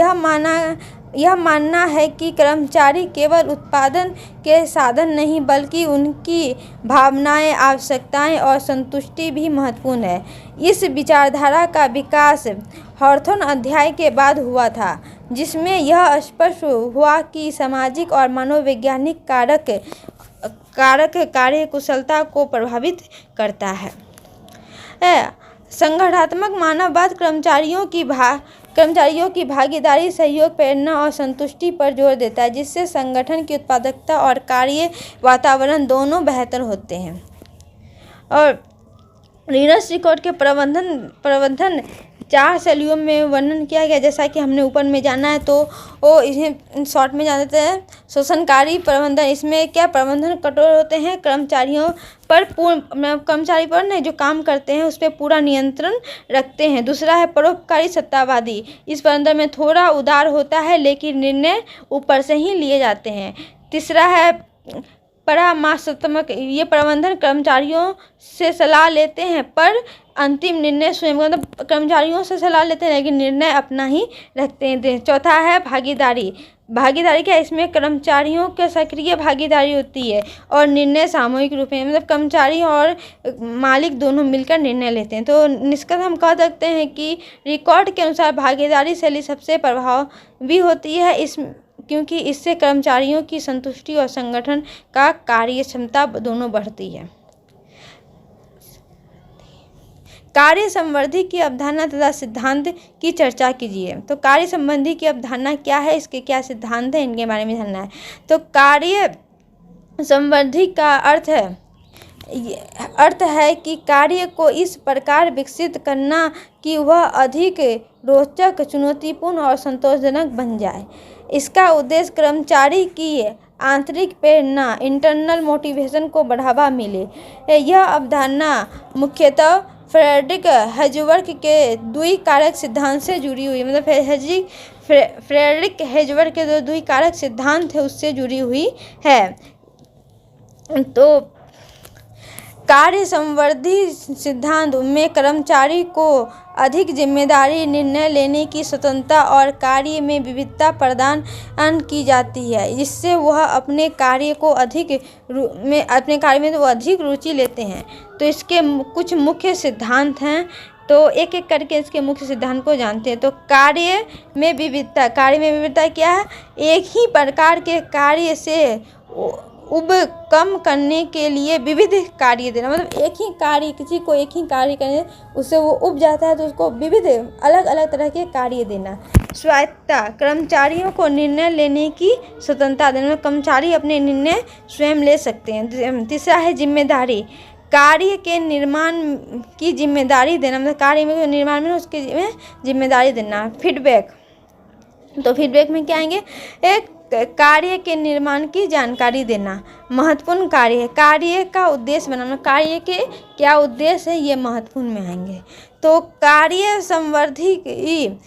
यह मानना है कि कर्मचारी केवल उत्पादन के साधन नहीं, बल्कि उनकी भावनाएं, आवश्यकताएं और संतुष्टि भी महत्वपूर्ण है। इस विचारधारा का विकास हॉथॉर्न अध्याय के बाद हुआ था, जिसमें यह स्पष्ट हुआ कि सामाजिक और मनोवैज्ञानिक कारक कार्य कुशलता को प्रभावित करता है। संगठनात्मक मानववाद कर्मचारियों की भागीदारी, सहयोग, प्रेरणा और संतुष्टि पर जोर देता है, जिससे संगठन की उत्पादकता और कार्य वातावरण दोनों बेहतर होते हैं। और रीनस रिकॉर्ड के प्रबंधन 4 शैलियों में वर्णन किया गया, जैसा कि हमने ऊपर में जाना है, तो वो इन्हें शॉर्ट में जानते हैं। शोषणकारी प्रबंधन, इसमें क्या प्रबंधन कठोर होते हैं, कर्मचारी पर नहीं जो काम करते हैं उस पर पूरा नियंत्रण रखते हैं। दूसरा है परोपकारी सत्तावादी, इस प्रबंधन में थोड़ा उदार होता है, लेकिन निर्णय ऊपर से ही लिए जाते हैं। तीसरा है परामर्शात्मक, ये प्रबंधन कर्मचारियों से सलाह लेते हैं पर अंतिम निर्णय स्वयं, मतलब कर्मचारियों से सलाह लेते हैं लेकिन निर्णय अपना ही रखते हैं। चौथा है भागीदारी क्या, इसमें कर्मचारियों की सक्रिय भागीदारी होती है और निर्णय सामूहिक रूप में, मतलब कर्मचारी और मालिक दोनों मिलकर निर्णय लेते हैं। तो निष्कर्ष हम कह सकते हैं कि रिकॉर्ड के अनुसार भागीदारी शैली सबसे प्रभावी होती है, क्योंकि इससे कर्मचारियों की संतुष्टि और संगठन का कार्य क्षमता दोनों बढ़ती है। कार्य संबंधी की अवधारणा तथा सिद्धांत की चर्चा कीजिए। तो कार्य संबंधी की अवधारणा क्या है, इसके क्या सिद्धांत है, इनके बारे में जानना है। तो कार्य संबंधी का अर्थ है कि कार्य को इस प्रकार विकसित करना कि वह अधिक रोचक, चुनौतीपूर्ण और संतोषजनक बन जाए। इसका उद्देश्य कर्मचारी की आंतरिक प्रेरणा, इंटरनल मोटिवेशन को बढ़ावा मिले। यह अवधारणा मुख्यतः फ्रेडरिक हेज़वर्थ के द्विकारक सिद्धांत से जुड़ी हुई, मतलब फ्रेडरिक हेज़वर्थ के जो द्विकारक सिद्धांत है उससे जुड़ी हुई है। तो कार्य संबंधी सिद्धांत में कर्मचारी को अधिक जिम्मेदारी, निर्णय लेने की स्वतंत्रता और कार्य में विविधता प्रदान की जाती है, जिससे वह अपने कार्य में वो अधिक रुचि लेते हैं। तो इसके कुछ मुख्य सिद्धांत हैं, तो एक एक करके इसके मुख्य सिद्धांत को जानते हैं। तो कार्य में विविधता क्या है, एक ही प्रकार के कार्य से कम करने के लिए विविध कार्य देना, मतलब किसी को एक ही कार्य करने उससे वो उब जाता है, तो उसको विविध अलग अलग तरह के कार्य देना। स्वायत्तता, कर्मचारियों को निर्णय लेने की स्वतंत्रता देना, कर्मचारी अपने निर्णय स्वयं ले सकते हैं। तीसरा है जिम्मेदारी, कार्य के निर्माण की जिम्मेदारी देना, मतलब कार्य में निर्माण में उसकी जिम्मेदारी देना। फीडबैक, तो फीडबैक में क्या आएंगे, एक कार्य के निर्माण की जानकारी देना। महत्वपूर्ण कार्य का उद्देश्य बनाना। कार्य के क्या उद्देश्य है ये महत्वपूर्ण में आएंगे। तो कार्य संवर्द्धि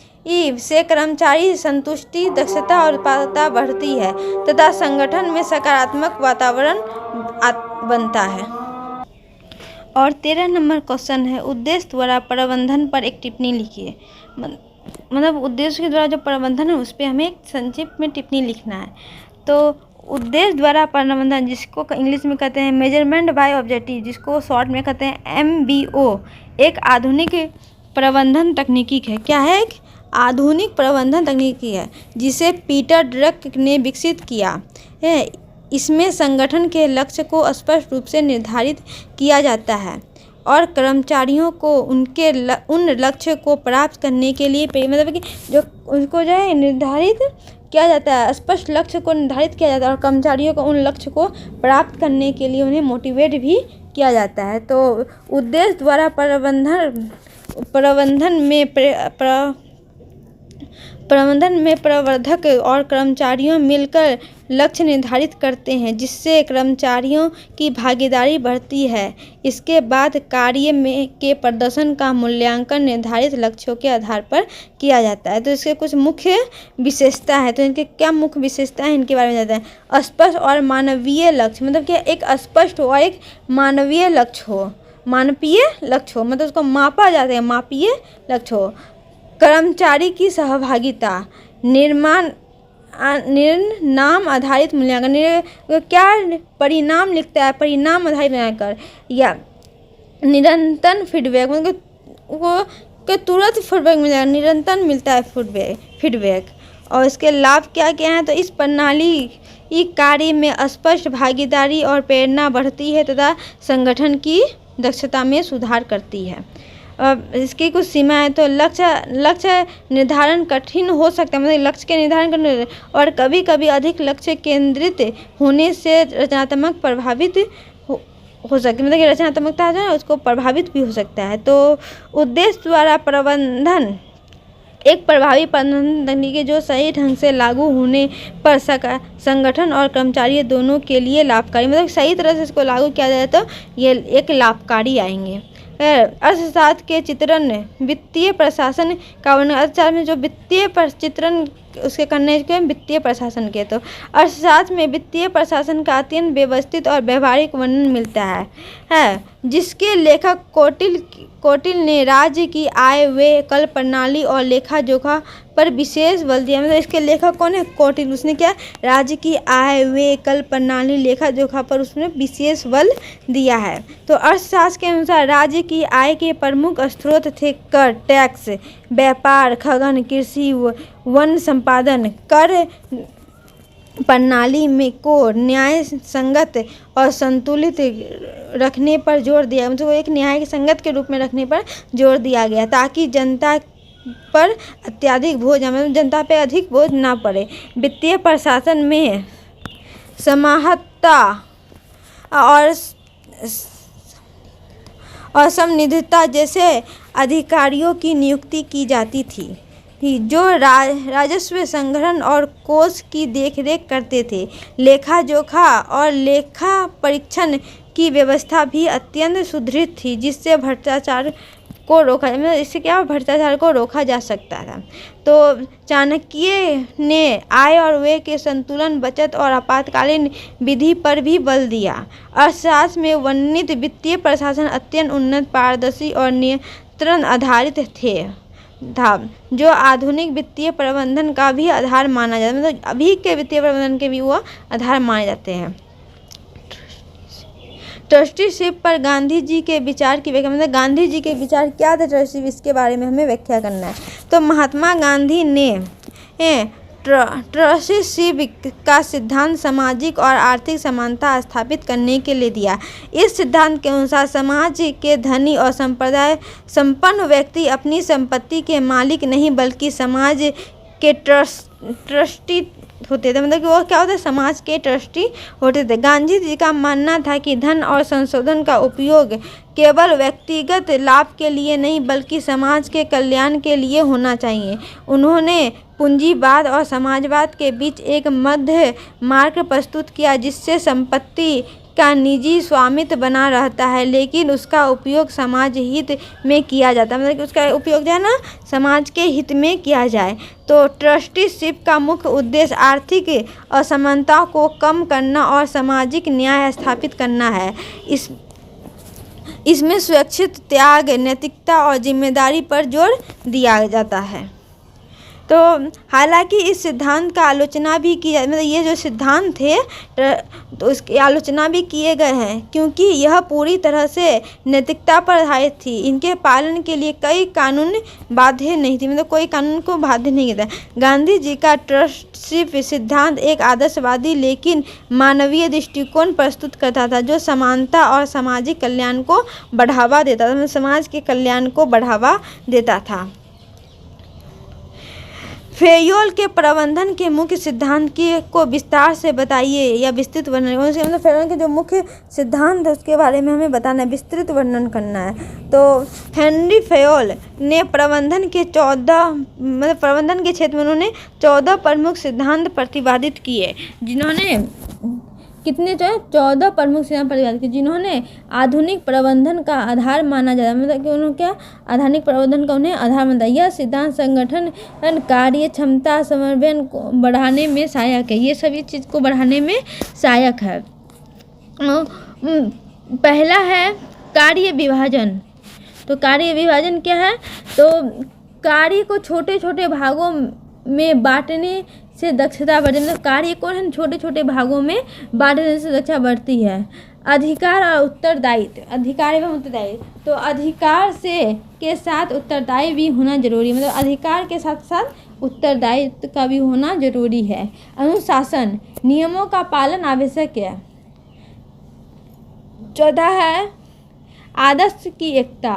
से कर्मचारी संतुष्टि, दक्षता और उत्पादकता बढ़ती है तथा संगठन में सकारात्मक वातावरण बनता है। और 13 नंबर क्वेश्चन है, उद्देश्य द्वारा प्रबंधन पर एक टिप्पणी लिखिए। मतलब उद्देश्य के द्वारा जो प्रबंधन है उस पर हमें एक संक्षिप्त में टिप्पणी लिखना है। तो उद्देश्य द्वारा प्रबंधन, जिसको इंग्लिश में कहते हैं मेजरमेंट बाय ऑब्जेक्टिव, जिसको शॉर्ट में कहते हैं MBO, एक आधुनिक प्रबंधन तकनीकी है। क्या है? एक आधुनिक प्रबंधन तकनीकी है जिसे पीटर ड्रक ने विकसित किया है। इसमें संगठन के लक्ष्य को स्पष्ट रूप से निर्धारित किया जाता है और कर्मचारियों को उन लक्ष्य को प्राप्त करने के लिए मतलब कि जो उनको जो है निर्धारित किया जाता है, स्पष्ट लक्ष्य को निर्धारित किया जाता है और कर्मचारियों को उन लक्ष्य को प्राप्त करने के लिए उन्हें मोटिवेट भी किया जाता है। तो उद्देश्य द्वारा प्रबंधन में प्रवर्धक और कर्मचारियों मिलकर लक्ष्य निर्धारित करते हैं जिससे कर्मचारियों की भागीदारी बढ़ती है। इसके बाद कार्य के प्रदर्शन का मूल्यांकन निर्धारित लक्ष्यों के आधार पर किया जाता है। तो इसके कुछ मुख्य विशेषता है। तो इनके क्या मुख्य विशेषता है इनके बारे में जानते हैं। स्पष्ट और मानवीय लक्ष्य, मतलब कि एक स्पष्ट हो और एक मानवीय लक्ष्य हो। मानवीय लक्ष्य हो मतलब उसको मापा जाता है, मापीय लक्ष्य हो। कर्मचारी की सहभागिता, नाम आधारित मूल्यांकन, क्या परिणाम लिखता है, परिणाम आधारित मूल्यांकन या निरंतर फीडबैक, मतलब वो तुरंत फीडबैक मिलेगा, निरंतर मिलता है फीडबैक। और इसके लाभ क्या क्या हैं? तो इस प्रणाली कार्य में स्पष्ट भागीदारी और प्रेरणा बढ़ती है तथा संगठन की दक्षता में सुधार करती है। इसकी कुछ सीमाएं, तो लक्ष्य निर्धारण कठिन हो सकता है, मतलब लक्ष्य के निर्धारण करने और कभी कभी अधिक लक्ष्य केंद्रित होने से रचनात्मक प्रभावित हो सकती है, मतलब कि रचनात्मकता जो है उसको प्रभावित भी हो सकता है। तो उद्देश्य द्वारा प्रबंधन एक प्रभावी प्रबंधन तकनीक जो सही ढंग से लागू होने पर संगठन और कर्मचारी दोनों के लिए लाभकारी, मतलब सही तरह से इसको लागू किया जाए तो ये एक लाभकारी आएंगे। अर्थशास्त्र के चित्रण, वित्तीय प्रशासन का वर्णन। अर्थशास्त्र में जो वित्तीय चित्रण उसके करने के वित्तीय प्रशासन के, तो अर्थशास्त्र में वित्तीय प्रशासन का अत्यंत व्यवस्थित और व्यवहारिक वर्णन मिलता है जिसके लेखक कोटिल ने राज्य की आय व्यय कल प्रणाली और लेखा जोखा पर विशेष बल दिया। मतलब इसके लेखक कौन है? कोटिल। उसने क्या राज्य की आय व्यय कल प्रणाली लेखा जोखा पर उसने विशेष बल दिया है। तो अर्थशास्त्र के अनुसार राज्य की आय के प्रमुख स्रोत थे कर, टैक्स, व्यापार, खनन, कृषि, वन संपादन। कर प्रणाली में को न्याय संगत और संतुलित रखने पर जोर दिया, मतलब एक न्याय संगत के रूप में रखने पर जोर दिया गया ताकि जनता पर अत्यधिक बोझ, मतलब जनता पे अधिक बोझ ना पड़े। वित्तीय प्रशासन में समाहता और समनिधता जैसे अधिकारियों की नियुक्ति की जाती थी जो राजस्व संग्रहण और कोष की देखरेख करते थे। लेखा जोखा और लेखा परीक्षण की व्यवस्था भी अत्यंत सुदृढ़ थी जिससे भ्रष्टाचार को रोका, मतलब इससे क्या भ्रष्टाचार को रोका जा सकता था। तो चाणक्य ने आय और व्यय के संतुलन, बचत और आपातकालीन विधि पर भी बल दिया। अर्थशास्त्र में वर्णित वित्तीय प्रशासन अत्यंत उन्नत, पारदर्शी और नियंत्रण आधारित था जो आधुनिक वित्तीय प्रबंधन का भी आधार माना जाता है, मतलब अभी के वित्तीय प्रबंधन के भी वो आधार माने जाते हैं। ट्रस्टीशिप पर गांधी जी के विचार की व्याख्या, मतलब गांधी जी के विचार क्या थे ट्रस्टीशिप, इसके बारे में हमें व्याख्या करना है। तो महात्मा गांधी ने ट्रस्टीशिप का सिद्धांत सामाजिक और आर्थिक समानता स्थापित करने के लिए दिया। इस सिद्धांत के अनुसार समाज के धनी और संपन्न व्यक्ति अपनी संपत्ति के मालिक नहीं बल्कि समाज के ट्रस्टी होते थे, मतलब कि वो क्या होते, समाज के ट्रस्टी होते थे। गांधी जी का मानना था कि धन और संशोधन का उपयोग केवल व्यक्तिगत लाभ के लिए नहीं बल्कि समाज के कल्याण के लिए होना चाहिए। उन्होंने पूंजीवाद और समाजवाद के बीच एक मध्य मार्ग प्रस्तुत किया, जिससे संपत्ति का निजी स्वामित्व बना रहता है लेकिन उसका उपयोग समाज हित में किया जाता है, मतलब कि उसका उपयोग जो है ना समाज के हित में किया जाए। तो ट्रस्टीशिप का मुख्य उद्देश्य आर्थिक असमानता को कम करना और सामाजिक न्याय स्थापित करना है। इसमें स्वैच्छिक त्याग, नैतिकता और जिम्मेदारी पर जोर दिया जाता है। तो हालांकि इस सिद्धांत का आलोचना भी की मतलब ये जो सिद्धांत थे तो उसकी आलोचना भी किए गए हैं क्योंकि यह पूरी तरह से नैतिकता पर आधारित थी। इनके पालन के लिए कई कानून बाध्य नहीं थी, मतलब कोई कानून को बाध्य नहीं किया था। गांधी जी का ट्रस्टीशिप सिद्धांत एक आदर्शवादी लेकिन मानवीय दृष्टिकोण प्रस्तुत करता था जो समानता और सामाजिक कल्याण को बढ़ावा देता था, मतलब समाज के कल्याण को बढ़ावा देता था। फेयोल के प्रबंधन के मुख्य सिद्धांत को विस्तार से बताइए या विस्तृत वर्णन, मतलब फेयोल के जो मुख्य सिद्धांत है उसके बारे में हमें बताना है, विस्तृत वर्णन करना है। तो हेनरी फेयोल ने प्रबंधन के प्रबंधन के क्षेत्र में उन्होंने 14 प्रमुख सिद्धांत प्रतिपादित किए, जिन्होंने कितने 14 प्रमुख सिद्धांत प्रतिपादित किए जिन्होंने आधुनिक प्रबंधन का आधार माना जाता है, मतलब कि उन्होंने क्या आधुनिक प्रबंधन का उन्हें आधार माना। यह सिद्धांत संगठन कार्य क्षमता समन्वय को बढ़ाने में सहायक है, ये सभी चीज़ को बढ़ाने में सहायक है। पहला है कार्य विभाजन। तो कार्य विभाजन क्या है, तो कार्य को छोटे छोटे भागों में बांटने से दक्षता बढ़ती है, मतलब कार्य को छोटे छोटे भागों में बांटने से दक्षता बढ़ती है। अधिकार और उत्तरदायित्व, अधिकार एवं उत्तरदायित्व, तो अधिकार से के साथ उत्तरदायी भी होना जरूरी है, मतलब अधिकार के साथ साथ उत्तरदायित्व का भी होना जरूरी है। अनुशासन, नियमों का पालन आवश्यक है। चौथा है आदर्श की एकता,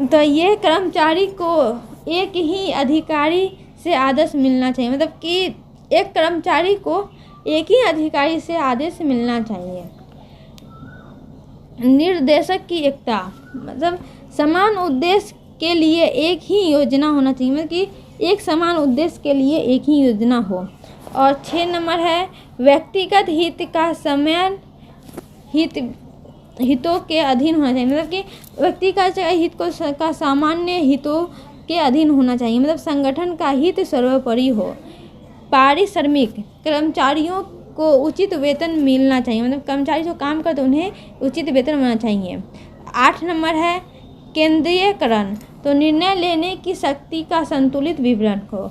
तो ये कर्मचारी को एक ही अधिकारी से आदेश मिलना चाहिए, मतलब कि एक कर्मचारी को एक ही अधिकारी से आदेश मिलना चाहिए। निर्देशक की एकता, मतलब समान उद्देश्य के लिए एक ही योजना होना चाहिए, मतलब कि एक समान उद्देश्य के लिए एक ही योजना हो। और 6 नंबर है व्यक्तिगत हित का समय हितों के अधीन होना चाहिए, मतलब कि व्यक्ति का हित का सामान्य हितों के अधीन होना चाहिए, मतलब संगठन का हित सर्वोपरि हो। पारिश्रमिक, कर्मचारियों को उचित वेतन मिलना चाहिए, मतलब कर्मचारी जो काम करते उन्हें उचित वेतन मिलना चाहिए। 8 नंबर है केंद्रीयकरण, तो निर्णय लेने की शक्ति का संतुलित विवरण हो।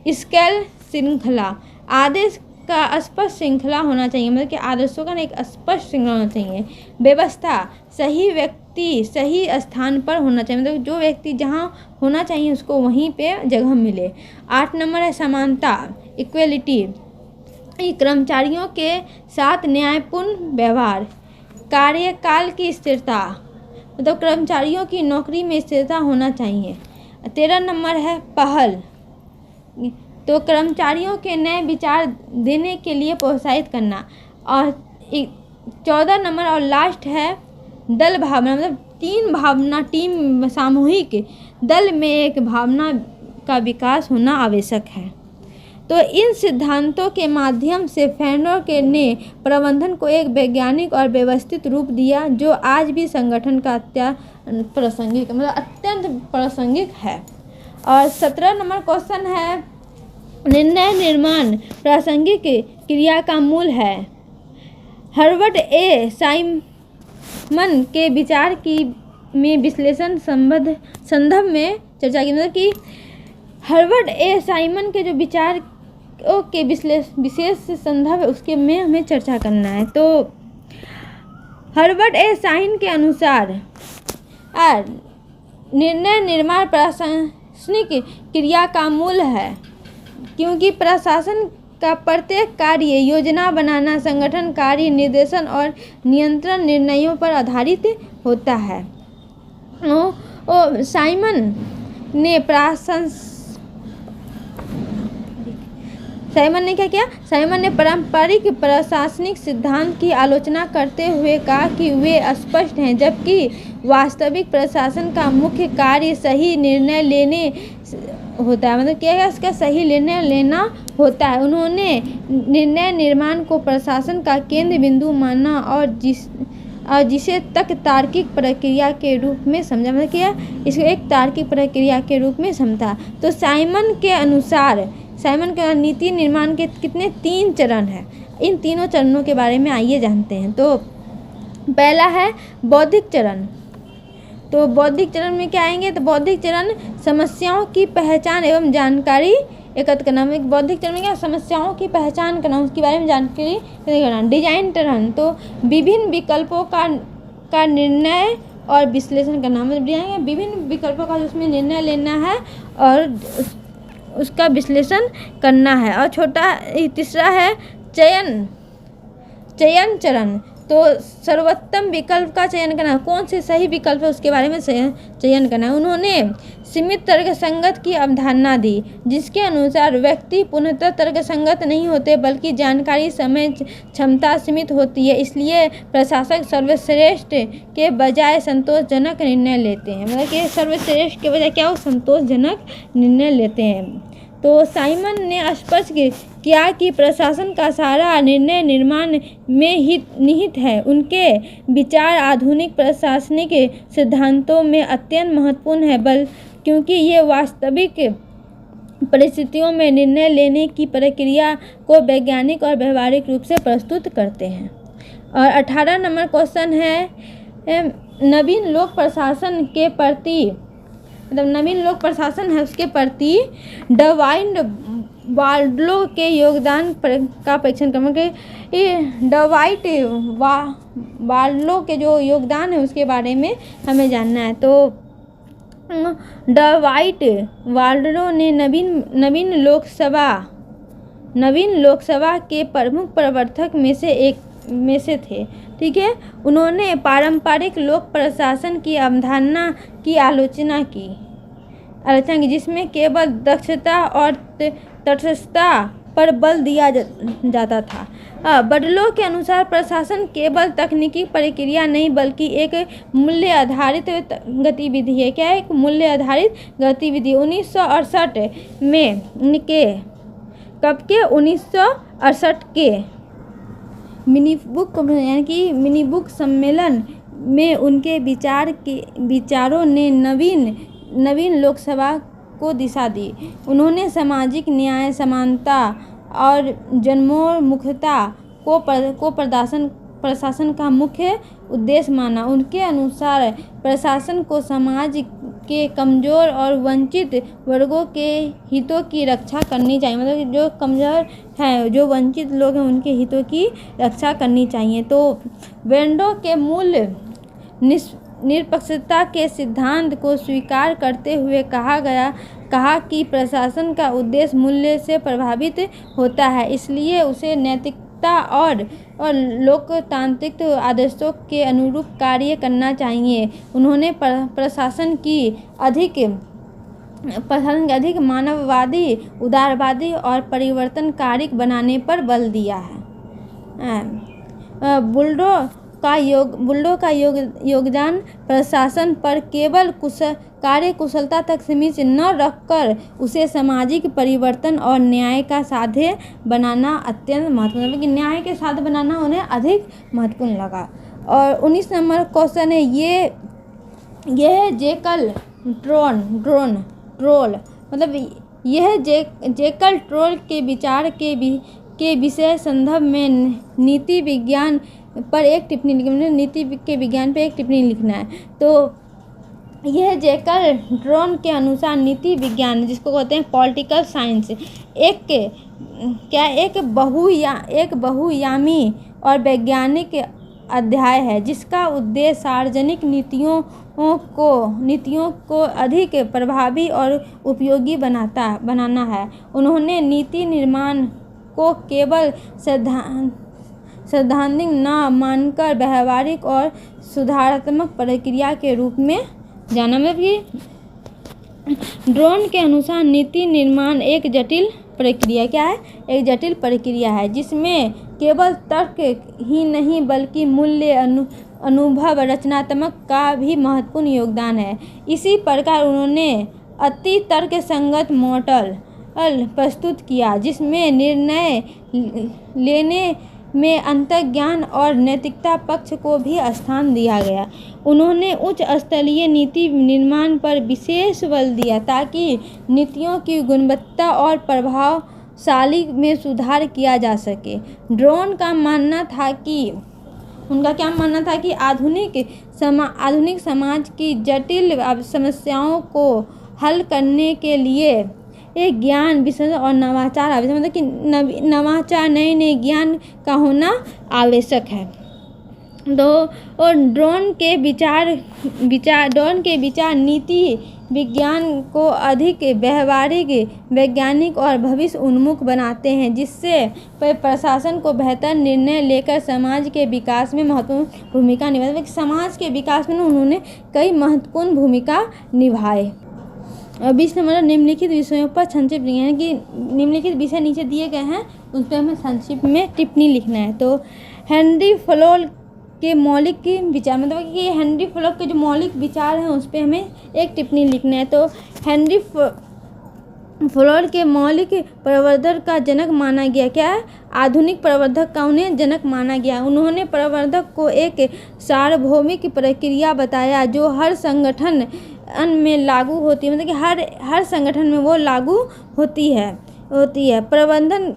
स्केल श्रृंखला, आदेश का स्पष्ट श्रृंखला होना चाहिए, मतलब कि आदर्शों का एक स्पष्ट श्रृंखला होना चाहिए। व्यवस्था, सही व्यक्ति सही स्थान पर होना चाहिए, मतलब जो व्यक्ति जहाँ होना चाहिए उसको वहीं पे जगह मिले। 8 नंबर है समानता, इक्वलिटी, कर्मचारियों के साथ न्यायपूर्ण व्यवहार। कार्यकाल की स्थिरता, मतलब कर्मचारियों की नौकरी में स्थिरता होना चाहिए। 13 नंबर है पहल, तो कर्मचारियों के नए विचार देने के लिए प्रोत्साहित करना। और 14 नंबर और लास्ट है दल भावना, मतलब टीम सामूहिक दल में एक भावना का विकास होना आवश्यक है। तो इन सिद्धांतों के माध्यम से फेयोल ने प्रबंधन को एक वैज्ञानिक और व्यवस्थित रूप दिया जो आज भी संगठन का अत्यंत प्रासंगिक है। और 17 नंबर क्वेश्चन है निर्णय निर्माण प्रासंगिक क्रिया का मूल है। हर्बर्ट ए साइमन के विचार में विश्लेषण संदर्भ में चर्चा की, मतलब कि हर्बर्ट ए साइमन के जो विचार के विशेष संदर्भ उसके में हमें चर्चा करना है। तो हर्बर्ट ए साइमन के अनुसार निर्णय निर्माण प्रशासनिक क्रिया का मूल है, क्योंकि प्रशासन का प्रत्येक कार्य योजना बनाना, संगठन कार्य निर्देशन और नियंत्रण निर्णयों पर आधारित होता है। साइमन क्या किया? साइमन ने पारंपरिक प्रशासनिक सिद्धांत की आलोचना करते हुए कहा कि वे स्पष्ट हैं, जबकि वास्तविक प्रशासन का मुख्य कार्य सही निर्णय लेने होता है। मतलब क्या है? इसका सही निर्णय लेना होता है। उन्होंने निर्णय निर्माण को प्रशासन का केंद्र बिंदु माना और जिसे तक तार्किक प्रक्रिया के रूप में समझा। मतलब क्या? इसको एक तार्किक प्रक्रिया के रूप में समझा। तो साइमन के अनुसार नीति निर्माण के कितने 3 चरण हैं। इन तीनों चरणों के बारे में आइए जानते हैं। तो पहला है बौद्धिक चरण। तो बौद्धिक चरण में क्या आएंगे? तो बौद्धिक चरण समस्याओं की पहचान एवं जानकारी एकत्र करना। बौद्धिक चरण में क्या? समस्याओं की पहचान करना, उसके बारे में जानकारी करना। डिजाइन चरण तो विभिन्न विकल्पों का निर्णय और विश्लेषण करना। मतलब विभिन्न विकल्पों का उसमें निर्णय लेना है और उसका विश्लेषण करना है। और तीसरा है चयन चरण। तो सर्वोत्तम विकल्प का चयन करना, कौन से सही विकल्प है उसके बारे में चयन करना है। उन्होंने सीमित तर्कसंगत की अवधारणा दी, जिसके अनुसार व्यक्ति पूर्णतः तर्कसंगत नहीं होते, बल्कि जानकारी समय क्षमता सीमित होती है। इसलिए प्रशासक सर्वश्रेष्ठ के बजाय संतोषजनक निर्णय लेते हैं। मतलब कि सर्वश्रेष्ठ के बजाय क्या हो? संतोषजनक निर्णय लेते हैं। तो साइमन ने स्पष्ट किया कि प्रशासन का सारा निर्णय निर्माण में ही निहित है। उनके विचार आधुनिक प्रशासनिक सिद्धांतों में अत्यंत महत्वपूर्ण है, क्योंकि ये वास्तविक परिस्थितियों में निर्णय लेने की प्रक्रिया को वैज्ञानिक और व्यवहारिक रूप से प्रस्तुत करते हैं। और 18 नंबर क्वेश्चन है नवीन लोक प्रशासन के प्रति, मतलब नवीन लोक प्रशासन है उसके प्रति डवाइड वार्डलो के योगदान का परीक्षण करना। डवाइड वार्डलो के जो योगदान है उसके बारे में हमें जानना है। तो डवाइड वार्डलो ने नवीन लोकसभा के प्रमुख प्रवर्तक में से थे। ठीक है। उन्होंने पारंपरिक लोक प्रशासन की अवधारणा की आलोचना की, जिसमें केवल दक्षता और तटस्थता पर बल दिया जाता था। बडलो के अनुसार प्रशासन केवल तकनीकी प्रक्रिया नहीं, बल्कि एक मूल्य आधारित गतिविधि है। क्या है? एक मूल्य आधारित गतिविधि। 1968 में 1968 के मिनी बुक सम्मेलन में उनके विचारों ने नवीन लोकसभा को दिशा दी। उन्होंने सामाजिक न्याय, समानता और जन्मोन्मुखता को प्रशासन का मुख्य उद्देश्य माना। उनके अनुसार प्रशासन को समाज के कमज़ोर और वंचित वर्गों के हितों की रक्षा करनी चाहिए। मतलब जो कमज़ोर हैं, जो वंचित लोग हैं, उनके हितों की रक्षा करनी चाहिए। तो वेंडो के मूल निष्पक्षता के सिद्धांत को स्वीकार करते हुए कहा कि प्रशासन का उद्देश्य मूल्य से प्रभावित होता है, इसलिए उसे नैतिकता और लोकतांत्रिक आदर्शों के अनुरूप कार्य करना चाहिए। उन्होंने प्रशासन की अधिक मानववादी, उदारवादी और परिवर्तनकारी बनाने पर बल दिया है। बुल्डो का योगदान प्रशासन पर केवल कार्यकुशलता तक सीमित न रखकर उसे सामाजिक परिवर्तन और न्याय का साधन बनाना अत्यंत महत्वपूर्ण, क्योंकि न्याय के साधन बनाना उन्हें अधिक महत्वपूर्ण लगा। और 19 नंबर क्वेश्चन है यह जेकल ट्रोल मतलब यह जेकल ट्रोल के विचार के विषय संदर्भ में नीति विज्ञान पर एक टिप्पणी लिखना है। तो यह जेकल ट्रोल के अनुसार नीति विज्ञान, जिसको कहते हैं पॉलिटिकल साइंस, एक बहुआयामी और वैज्ञानिक अध्याय है, जिसका उद्देश्य सार्वजनिक नीतियों को अधिक प्रभावी और उपयोगी बनाना है। उन्होंने नीति निर्माण को केवल सैद्धांतिक न मानकर व्यवहारिक और सुधारात्मक प्रक्रिया के रूप में जाना। मतलब कि ड्रोन के अनुसार नीति निर्माण एक जटिल प्रक्रिया क्या है? एक जटिल प्रक्रिया है जिसमें केवल तर्क ही नहीं बल्कि मूल्य अनुभव रचनात्मक का भी महत्वपूर्ण योगदान है। इसी प्रकार उन्होंने अति तर्कसंगत मॉडल प्रस्तुत किया जिसमें निर्णय लेने में अंतर्ज्ञान और नैतिकता पक्ष को भी स्थान दिया गया। उन्होंने उच्च स्तरीय नीति निर्माण पर विशेष बल दिया ताकि नीतियों की गुणवत्ता और प्रभावशाली में सुधार किया जा सके। ड्रोन का मानना था कि उनका क्या मानना था कि आधुनिक समाज की जटिल समस्याओं को हल करने के लिए एक ज्ञान विश्लेषण और नवाचार आवश्यक, मतलब कि नवाचार नए ज्ञान का होना आवश्यक है। और ड्रोन के विचार नीति विज्ञान को अधिक व्यवहारिक, वैज्ञानिक और भविष्य उन्मुख बनाते हैं जिससे प्रशासन को बेहतर निर्णय लेकर समाज के विकास में महत्वपूर्ण भूमिका निभाई। समाज के विकास में उन्होंने कई महत्वपूर्ण भूमिका निभाए। 20 नंबर निम्नलिखित विषयों पर संक्षिप्त लिखना है कि निम्नलिखित विषय नीचे दिए गए हैं उस पर हमें संक्षिप्त में टिप्पणी लिखना है। तो हेनरी फ्लोल के मौलिक विचार, मतलब कि हेनरी फ्लोल के जो मौलिक विचार हैं उस पर हमें एक टिप्पणी लिखना है। तो हेनरी फ्लोल के मौलिक प्रवर्धक का जनक माना गया, क्या है? आधुनिक प्रवर्धक का उन्हें जनक माना गया। उन्होंने प्रवर्धक को एक सार्वभौमिक प्रक्रिया बताया जो हर संगठन में लागू होती है, मतलब कि हर संगठन में वो लागू होती है। प्रबंधन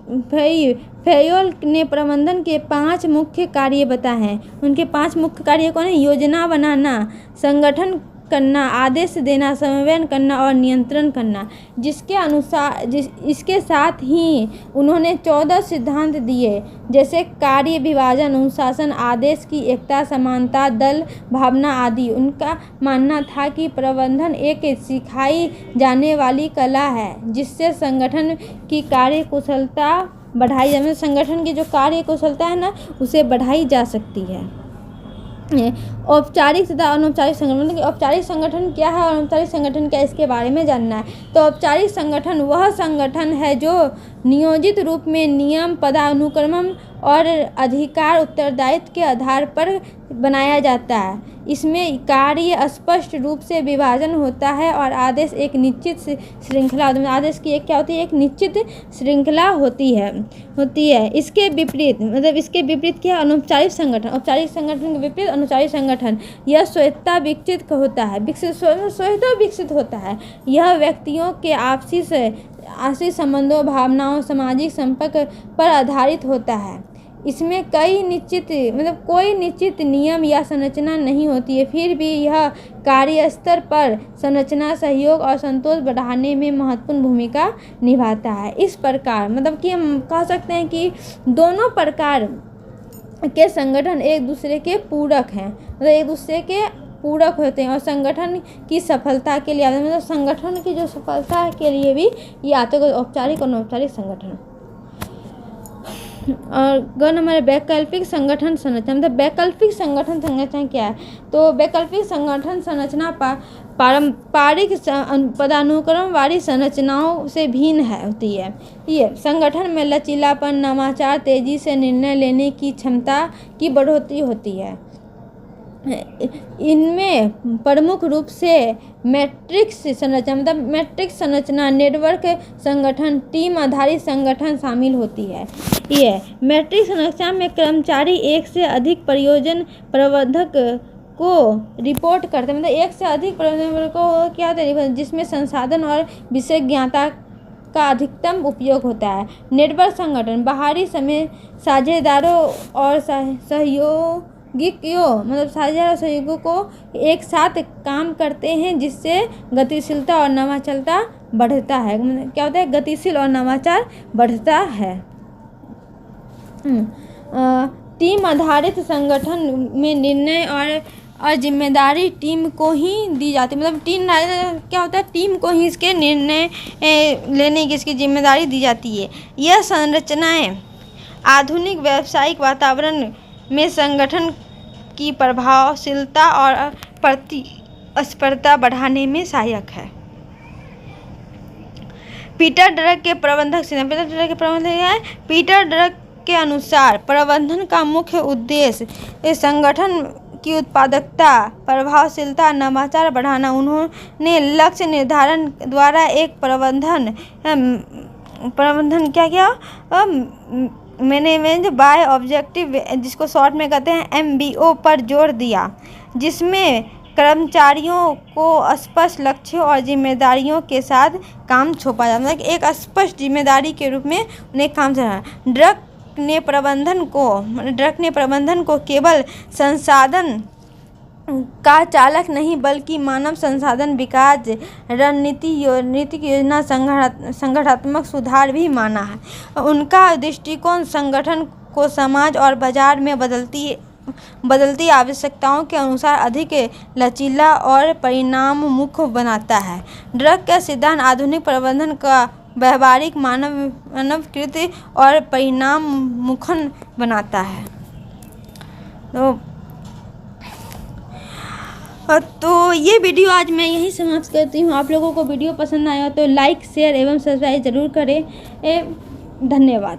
फेयोल ने प्रबंधन के 5 मुख्य कार्य बताए हैं। उनके 5 मुख्य कार्य कौन है? योजना बनाना, संगठन करना, आदेश देना, समन्वय करना और नियंत्रण करना। इसके साथ ही उन्होंने 14 सिद्धांत दिए जैसे कार्य विभाजन, अनुशासन, आदेश की एकता, समानता, दल भावना आदि। उनका मानना था कि प्रबंधन एक सिखाई जाने वाली कला है जिससे संगठन की कार्य कुशलता बढ़ाई जाए। संगठन की जो कार्य कुशलता है ना उसे बढ़ाई जा सकती है। औपचारिक तथा अनौपचारिक संगठन, मतलब कि औपचारिक संगठन क्या है और अनौपचारिक संगठन क्या है इसके बारे में जानना है। तो औपचारिक संगठन वह संगठन है जो नियोजित रूप में नियम, पदानुक्रम और अधिकार उत्तरदायित्व के आधार पर बनाया जाता है। इसमें कार्य स्पष्ट रूप से विभाजन होता है और आदेश एक निश्चित श्रृंखला, आदेश की एक क्या होती है? एक निश्चित श्रृंखला होती है। इसके विपरीत क्या? अनौपचारिक संगठन। औपचारिक संगठन के विपरीत अनौपचारिक संगठन यह स्वतः विकसित होता है। यह व्यक्तियों के आपसी संबंधों, भावनाओं, सामाजिक संपर्क पर आधारित होता है। इसमें कोई निश्चित नियम या संरचना नहीं होती है, फिर भी यह कार्य स्तर पर संरचना, सहयोग और संतोष बढ़ाने में महत्वपूर्ण भूमिका निभाता है। इस प्रकार मतलब कि हम कह सकते हैं कि दोनों प्रकार के संगठन एक दूसरे के पूरक हैं, मतलब एक दूसरे के पूरक होते हैं और संगठन की सफलता के लिए, मतलब संगठन की जो सफलता के लिए भी ये आते हैं औपचारिक और अनौपचारिक संगठन। और ग नंबर वैकल्पिक संगठन संरचना, मतलब वैकल्पिक संगठन संरचना क्या है? तो वैकल्पिक संगठन संरचना पारंपरिक पदानुक्रम वाली संरचनाओं से भिन्न होती है। ये संगठन में लचीलापन, नवाचार, तेजी से निर्णय लेने की क्षमता की बढ़ोतरी होती है। इनमें प्रमुख रूप से मैट्रिक्स संरचना, मतलब मैट्रिक्स संरचना, नेटवर्क संगठन, टीम आधारित संगठन शामिल होती है। ये मैट्रिक्स संरचना में कर्मचारी एक से अधिक परियोजना प्रबंधक को रिपोर्ट करते हैं, मतलब एक से अधिक प्रबंधक को क्या होता है जिसमें संसाधन और विशेषज्ञता का अधिकतम उपयोग होता है। नेटवर्क संगठन बाहरी साझेदारों और मतलब साझेदार सहयोगों को एक साथ काम करते हैं जिससे गतिशीलता और नवाचारता बढ़ता है। क्या होता है? गतिशील और नवाचार बढ़ता है। टीम आधारित संगठन में निर्णय और जिम्मेदारी टीम को ही दी जाती है, मतलब टीम क्या होता है? टीम को ही इसके निर्णय लेने की इसकी जिम्मेदारी दी जाती है। यह संरचनाएं आधुनिक व्यावसायिक वातावरण में संगठन की प्रभावशीलता और प्रतिस्पर्धा बढ़ाने में सहायक है। पीटर ड्रग के प्रबंधक है। पीटर ड्रग के अनुसार प्रबंधन का मुख्य उद्देश्य इस संगठन की उत्पादकता, प्रभावशीलता, नवाचार बढ़ाना। उन्होंने लक्ष्य निर्धारण द्वारा एक प्रबंधन क्या किया, मैनेजमेंट बाय ऑब्जेक्टिव, जिसको शॉर्ट में कहते हैं MBO, पर जोर दिया, जिसमें कर्मचारियों को स्पष्ट लक्ष्यों और जिम्मेदारियों के साथ काम सौंपा जाता है। एक स्पष्ट जिम्मेदारी के रूप में उन्हें काम करना। ड्रग ने प्रबंधन को केवल संसाधन का चालक नहीं बल्कि मानव संसाधन विकास, रणनीतिक योजना, संगठनात्मक सुधार भी माना है। उनका दृष्टिकोण संगठन को समाज और बाजार में बदलती आवश्यकताओं के अनुसार अधिक लचीला और परिणामोन्मुख बनाता है। ड्रग का सिद्धांत आधुनिक प्रबंधन का व्यवहारिक, मानवकृत और परिणामोन्मुख बनाता है। तो ये वीडियो आज मैं यहीं समाप्त करती हूँ। आप लोगों को वीडियो पसंद आया तो लाइक, शेयर एवं सब्सक्राइब ज़रूर करें। धन्यवाद।